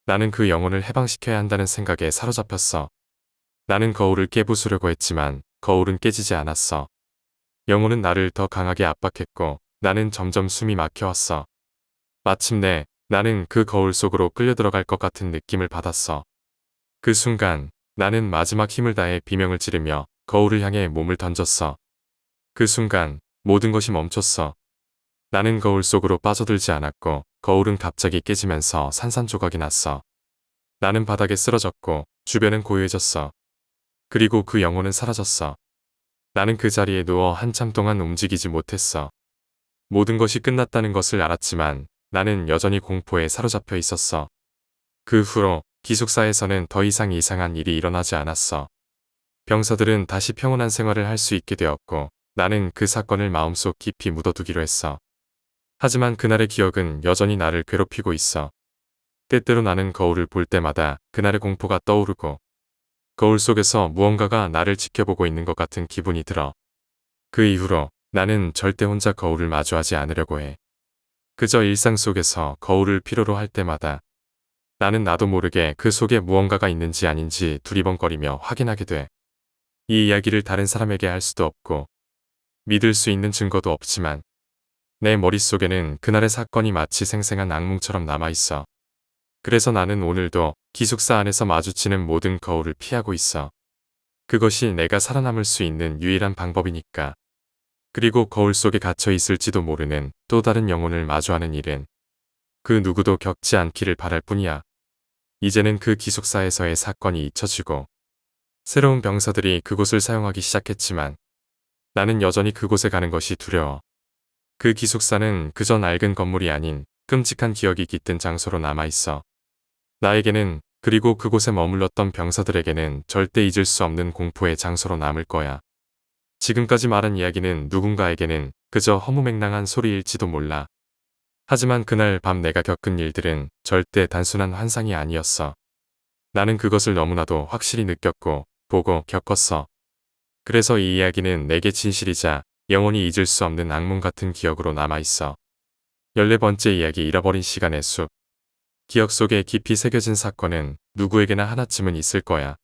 나는 그 영혼을 해방시켜야 한다는 생각에 사로잡혔어. 나는 거울을 깨부수려고 했지만 거울은 깨지지 않았어. 영혼은 나를 더 강하게 압박했고 나는 점점 숨이 막혀왔어. 마침내 나는 그 거울 속으로 끌려 들어갈 것 같은 느낌을 받았어. 그 순간 나는 마지막 힘을 다해 비명을 지르며 거울을 향해 몸을 던졌어. 그 순간 모든 것이 멈췄어. 나는 거울 속으로 빠져들지 않았고 거울은 갑자기 깨지면서 산산조각이 났어. 나는 바닥에 쓰러졌고 주변은 고요해졌어. 그리고 그 영혼은 사라졌어. 나는 그 자리에 누워 한참 동안 움직이지 못했어. 모든 것이 끝났다는 것을 알았지만 나는 여전히 공포에 사로잡혀 있었어. 그 후로 기숙사에서는 더 이상 이상한 일이 일어나지 않았어. 병사들은 다시 평온한 생활을 할 수 있게 되었고 나는 그 사건을 마음속 깊이 묻어두기로 했어. 하지만 그날의 기억은 여전히 나를 괴롭히고 있어. 때때로 나는 거울을 볼 때마다 그날의 공포가 떠오르고 거울 속에서 무언가가 나를 지켜보고 있는 것 같은 기분이 들어. 그 이후로 나는 절대 혼자 거울을 마주하지 않으려고 해. 그저 일상 속에서 거울을 필요로 할 때마다 나는 나도 모르게 그 속에 무언가가 있는지 아닌지 두리번거리며 확인하게 돼. 이 이야기를 다른 사람에게 할 수도 없고 믿을 수 있는 증거도 없지만 내 머릿속에는 그날의 사건이 마치 생생한 악몽처럼 남아있어. 그래서 나는 오늘도 기숙사 안에서 마주치는 모든 거울을 피하고 있어. 그것이 내가 살아남을 수 있는 유일한 방법이니까. 그리고 거울 속에 갇혀 있을지도 모르는 또 다른 영혼을 마주하는 일은 그 누구도 겪지 않기를 바랄 뿐이야. 이제는 그 기숙사에서의 사건이 잊혀지고 새로운 병사들이 그곳을 사용하기 시작했지만 나는 여전히 그곳에 가는 것이 두려워. 그 기숙사는 그저 낡은 건물이 아닌 끔찍한 기억이 깃든 장소로 남아있어. 나에게는 그리고 그곳에 머물렀던 병사들에게는 절대 잊을 수 없는 공포의 장소로 남을 거야. 지금까지 말한 이야기는 누군가에게는 그저 허무맹랑한 소리일지도 몰라. 하지만 그날 밤 내가 겪은 일들은 절대 단순한 환상이 아니었어. 나는 그것을 너무나도 확실히 느꼈고 보고 겪었어. 그래서 이 이야기는 내게 진실이자 영원히 잊을 수 없는 악몽 같은 기억으로 남아있어. 14번째 이야기 잃어버린 시간의 숲. 기억 속에 깊이 새겨진 사건은 누구에게나 하나쯤은 있을 거야.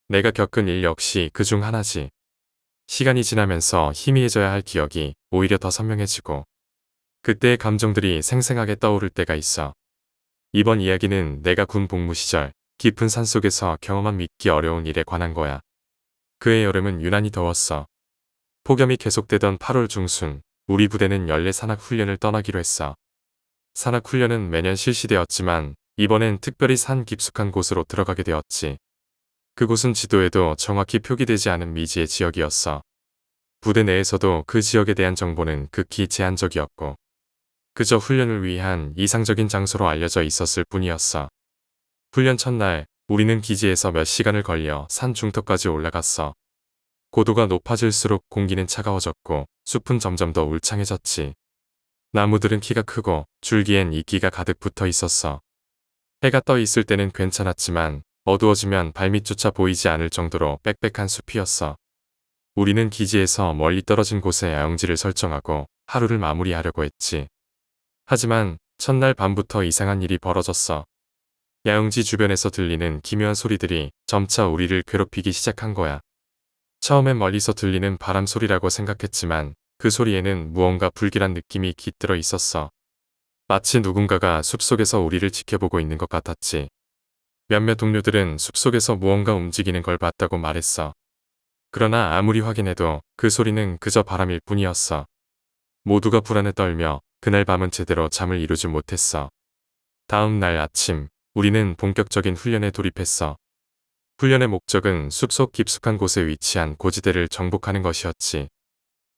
내가 겪은 일 역시 그 중 하나지. 시간이 지나면서 희미해져야 할 기억이 오히려 더 선명해지고 그때의 감정들이 생생하게 떠오를 때가 있어. 이번 이야기는 내가 군 복무 시절 깊은 산속에서 경험한 믿기 어려운 일에 관한 거야. 그해 여름은 유난히 더웠어. 폭염이 계속되던 8월 중순, 우리 부대는 연례 산악 훈련을 떠나기로 했어. 산악 훈련은 매년 실시되었지만 이번엔 특별히 산 깊숙한 곳으로 들어가게 되었지. 그곳은 지도에도 정확히 표기되지 않은 미지의 지역이었어. 부대 내에서도 그 지역에 대한 정보는 극히 제한적이었고 그저 훈련을 위한 이상적인 장소로 알려져 있었을 뿐이었어. 훈련 첫날 우리는 기지에서 몇 시간을 걸려 산 중턱까지 올라갔어. 고도가 높아질수록 공기는 차가워졌고 숲은 점점 더 울창해졌지. 나무들은 키가 크고 줄기엔 이끼가 가득 붙어 있었어. 해가 떠 있을 때는 괜찮았지만 어두워지면 발밑조차 보이지 않을 정도로 빽빽한 숲이었어. 우리는 기지에서 멀리 떨어진 곳에 야영지를 설정하고 하루를 마무리하려고 했지. 하지만 첫날 밤부터 이상한 일이 벌어졌어. 야영지 주변에서 들리는 기묘한 소리들이 점차 우리를 괴롭히기 시작한 거야. 처음엔 멀리서 들리는 바람 소리라고 생각했지만 그 소리에는 무언가 불길한 느낌이 깃들어 있었어. 마치 누군가가 숲속에서 우리를 지켜보고 있는 것 같았지. 몇몇 동료들은 숲속에서 무언가 움직이는 걸 봤다고 말했어. 그러나 아무리 확인해도 그 소리는 그저 바람일 뿐이었어. 모두가 불안에 떨며 그날 밤은 제대로 잠을 이루지 못했어. 다음 날 아침, 우리는 본격적인 훈련에 돌입했어. 훈련의 목적은 숲속 깊숙한 곳에 위치한 고지대를 정복하는 것이었지.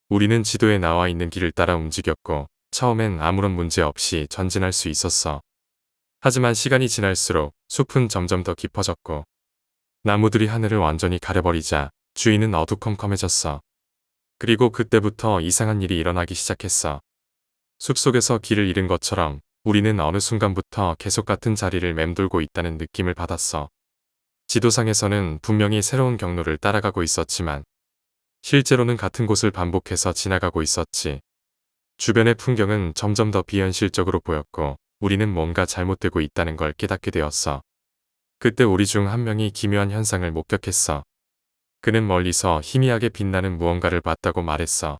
우리는 지도에 나와 있는 길을 따라 움직였고, 처음엔 아무런 문제 없이 전진할 수 있었어. 하지만 시간이 지날수록 숲은 점점 더 깊어졌고, 나무들이 하늘을 완전히 가려버리자 주위는 어두컴컴해졌어. 그리고 그때부터 이상한 일이 일어나기 시작했어. 숲속에서 길을 잃은 것처럼 우리는 어느 순간부터 계속 같은 자리를 맴돌고 있다는 느낌을 받았어. 지도상에서는 분명히 새로운 경로를 따라가고 있었지만 실제로는 같은 곳을 반복해서 지나가고 있었지. 주변의 풍경은 점점 더 비현실적으로 보였고 우리는 뭔가 잘못되고 있다는 걸 깨닫게 되었어. 그때 우리 중 한 명이 기묘한 현상을 목격했어. 그는 멀리서 희미하게 빛나는 무언가를 봤다고 말했어.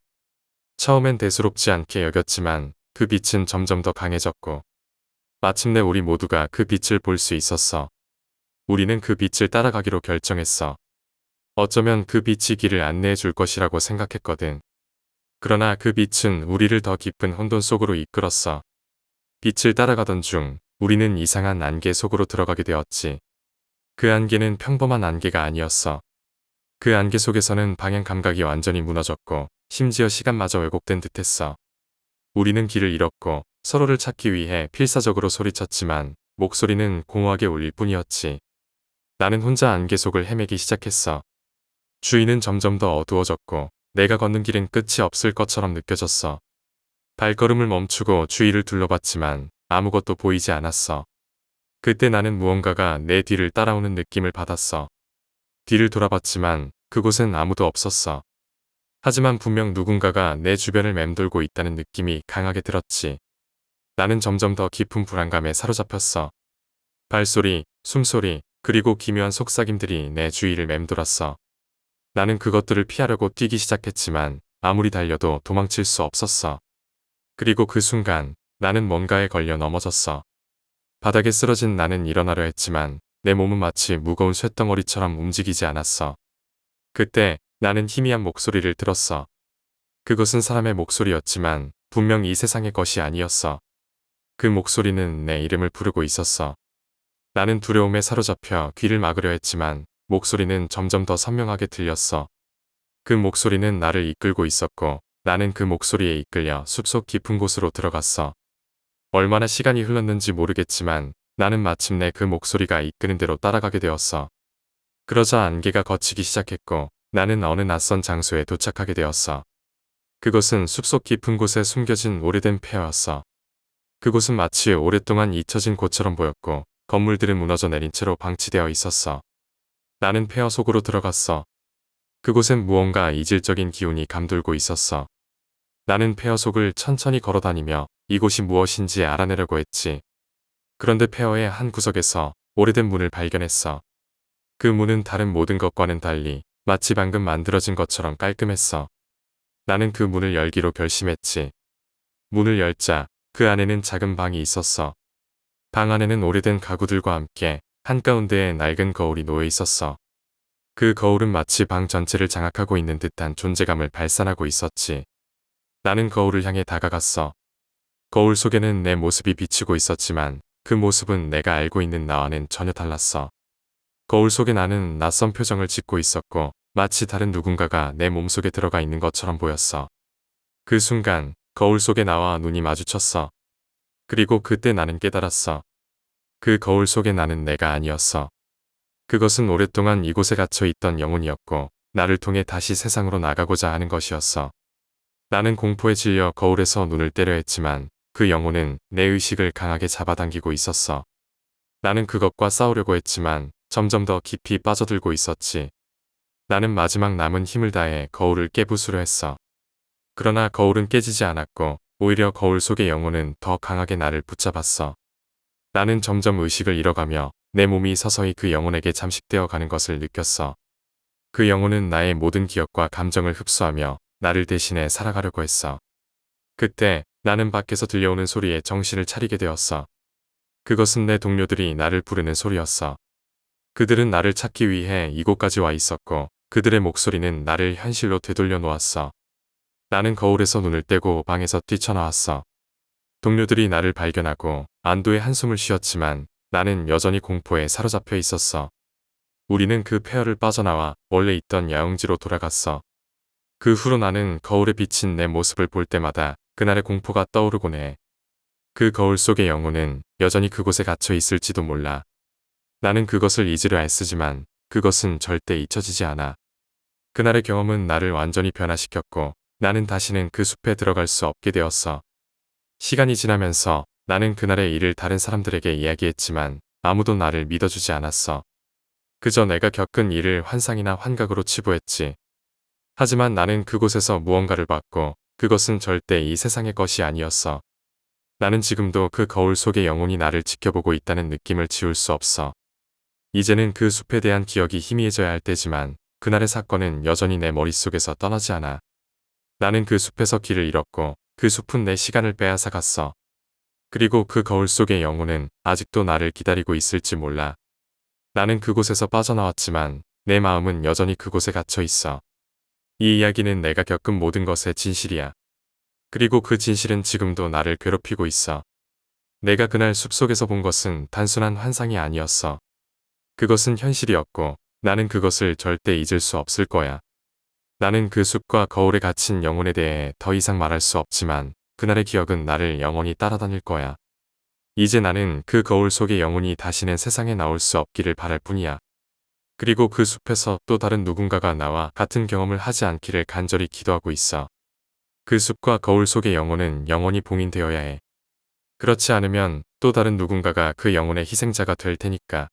처음엔 대수롭지 않게 여겼지만 그 빛은 점점 더 강해졌고 마침내 우리 모두가 그 빛을 볼 수 있었어. 우리는 그 빛을 따라가기로 결정했어. 어쩌면 그 빛이 길을 안내해 줄 것이라고 생각했거든. 그러나 그 빛은 우리를 더 깊은 혼돈 속으로 이끌었어. 빛을 따라가던 중 우리는 이상한 안개 속으로 들어가게 되었지. 그 안개는 평범한 안개가 아니었어. 그 안개 속에서는 방향 감각이 완전히 무너졌고 심지어 시간마저 왜곡된 듯했어. 우리는 길을 잃었고 서로를 찾기 위해 필사적으로 소리쳤지만 목소리는 공허하게 울릴 뿐이었지. 나는 혼자 안개 속을 헤매기 시작했어. 주위는 점점 더 어두워졌고 내가 걷는 길은 끝이 없을 것처럼 느껴졌어. 발걸음을 멈추고 주위를 둘러봤지만 아무것도 보이지 않았어. 그때 나는 무언가가 내 뒤를 따라오는 느낌을 받았어. 뒤를 돌아봤지만 그곳엔 아무도 없었어. 하지만 분명 누군가가 내 주변을 맴돌고 있다는 느낌이 강하게 들었지. 나는 점점 더 깊은 불안감에 사로잡혔어. 발소리, 숨소리, 그리고 기묘한 속삭임들이 내 주위를 맴돌았어. 나는 그것들을 피하려고 뛰기 시작했지만 아무리 달려도 도망칠 수 없었어. 그리고 그 순간 나는 뭔가에 걸려 넘어졌어. 바닥에 쓰러진 나는 일어나려 했지만 내 몸은 마치 무거운 쇳덩어리처럼 움직이지 않았어. 그때 나는 희미한 목소리를 들었어. 그것은 사람의 목소리였지만 분명 이 세상의 것이 아니었어. 그 목소리는 내 이름을 부르고 있었어. 나는 두려움에 사로잡혀 귀를 막으려 했지만 목소리는 점점 더 선명하게 들렸어. 그 목소리는 나를 이끌고 있었고 나는 그 목소리에 이끌려 숲속 깊은 곳으로 들어갔어. 얼마나 시간이 흘렀는지 모르겠지만 나는 마침내 그 목소리가 이끄는 대로 따라가게 되었어. 그러자 안개가 걷히기 시작했고 나는 어느 낯선 장소에 도착하게 되었어. 그것은 숲속 깊은 곳에 숨겨진 오래된 폐허였어. 그곳은 마치 오랫동안 잊혀진 곳처럼 보였고 건물들은 무너져 내린 채로 방치되어 있었어. 나는 폐허 속으로 들어갔어. 그곳엔 무언가 이질적인 기운이 감돌고 있었어. 나는 폐허 속을 천천히 걸어다니며 이곳이 무엇인지 알아내려고 했지. 그런데 폐허의 한 구석에서 오래된 문을 발견했어. 그 문은 다른 모든 것과는 달리 마치 방금 만들어진 것처럼 깔끔했어. 나는 그 문을 열기로 결심했지. 문을 열자 그 안에는 작은 방이 있었어. 방 안에는 오래된 가구들과 함께 한가운데에 낡은 거울이 놓여 있었어. 그 거울은 마치 방 전체를 장악하고 있는 듯한 존재감을 발산하고 있었지. 나는 거울을 향해 다가갔어. 거울 속에는 내 모습이 비치고 있었지만 그 모습은 내가 알고 있는 나와는 전혀 달랐어. 거울 속에 나는 낯선 표정을 짓고 있었고 마치 다른 누군가가 내 몸속에 들어가 있는 것처럼 보였어. 그 순간 거울 속에 나와 눈이 마주쳤어. 그리고 그때 나는 깨달았어. 그 거울 속에 나는 내가 아니었어. 그것은 오랫동안 이곳에 갇혀 있던 영혼이었고 나를 통해 다시 세상으로 나가고자 하는 것이었어. 나는 공포에 질려 거울에서 눈을 떼려 했지만 그 영혼은 내 의식을 강하게 잡아당기고 있었어. 나는 그것과 싸우려고 했지만 점점 더 깊이 빠져들고 있었지. 나는 마지막 남은 힘을 다해 거울을 깨부수려 했어. 그러나 거울은 깨지지 않았고 오히려 거울 속의 영혼은 더 강하게 나를 붙잡았어. 나는 점점 의식을 잃어가며 내 몸이 서서히 그 영혼에게 잠식되어 가는 것을 느꼈어. 그 영혼은 나의 모든 기억과 감정을 흡수하며 나를 대신해 살아가려고 했어. 그때 나는 밖에서 들려오는 소리에 정신을 차리게 되었어. 그것은 내 동료들이 나를 부르는 소리였어. 그들은 나를 찾기 위해 이곳까지 와 있었고 그들의 목소리는 나를 현실로 되돌려 놓았어. 나는 거울에서 눈을 떼고 방에서 뛰쳐나왔어. 동료들이 나를 발견하고 안도의 한숨을 쉬었지만 나는 여전히 공포에 사로잡혀 있었어. 우리는 그 폐허를 빠져나와 원래 있던 야영지로 돌아갔어. 그 후로 나는 거울에 비친 내 모습을 볼 때마다 그날의 공포가 떠오르곤 해. 그 거울 속의 영혼은 여전히 그곳에 갇혀 있을지도 몰라. 나는 그것을 잊으려 애쓰지만 그것은 절대 잊혀지지 않아. 그날의 경험은 나를 완전히 변화시켰고 나는 다시는 그 숲에 들어갈 수 없게 되었어. 시간이 지나면서 나는 그날의 일을 다른 사람들에게 이야기했지만 아무도 나를 믿어주지 않았어. 그저 내가 겪은 일을 환상이나 환각으로 치부했지. 하지만 나는 그곳에서 무언가를 봤고 그것은 절대 이 세상의 것이 아니었어. 나는 지금도 그 거울 속의 영혼이 나를 지켜보고 있다는 느낌을 지울 수 없어. 이제는 그 숲에 대한 기억이 희미해져야 할 때지만 그날의 사건은 여전히 내 머릿속에서 떠나지 않아. 나는 그 숲에서 길을 잃었고 그 숲은 내 시간을 빼앗아 갔어. 그리고 그 거울 속의 영혼은 아직도 나를 기다리고 있을지 몰라. 나는 그곳에서 빠져나왔지만 내 마음은 여전히 그곳에 갇혀 있어. 이 이야기는 내가 겪은 모든 것의 진실이야. 그리고 그 진실은 지금도 나를 괴롭히고 있어. 내가 그날 숲속에서 본 것은 단순한 환상이 아니었어. 그것은 현실이었고 나는 그것을 절대 잊을 수 없을 거야. 나는 그 숲과 거울에 갇힌 영혼에 대해 더 이상 말할 수 없지만 그날의 기억은 나를 영원히 따라다닐 거야. 이제 나는 그 거울 속의 영혼이 다시는 세상에 나올 수 없기를 바랄 뿐이야. 그리고 그 숲에서 또 다른 누군가가 나와 같은 경험을 하지 않기를 간절히 기도하고 있어. 그 숲과 거울 속의 영혼은 영원히 봉인되어야 해. 그렇지 않으면 또 다른 누군가가 그 영혼의 희생자가 될 테니까.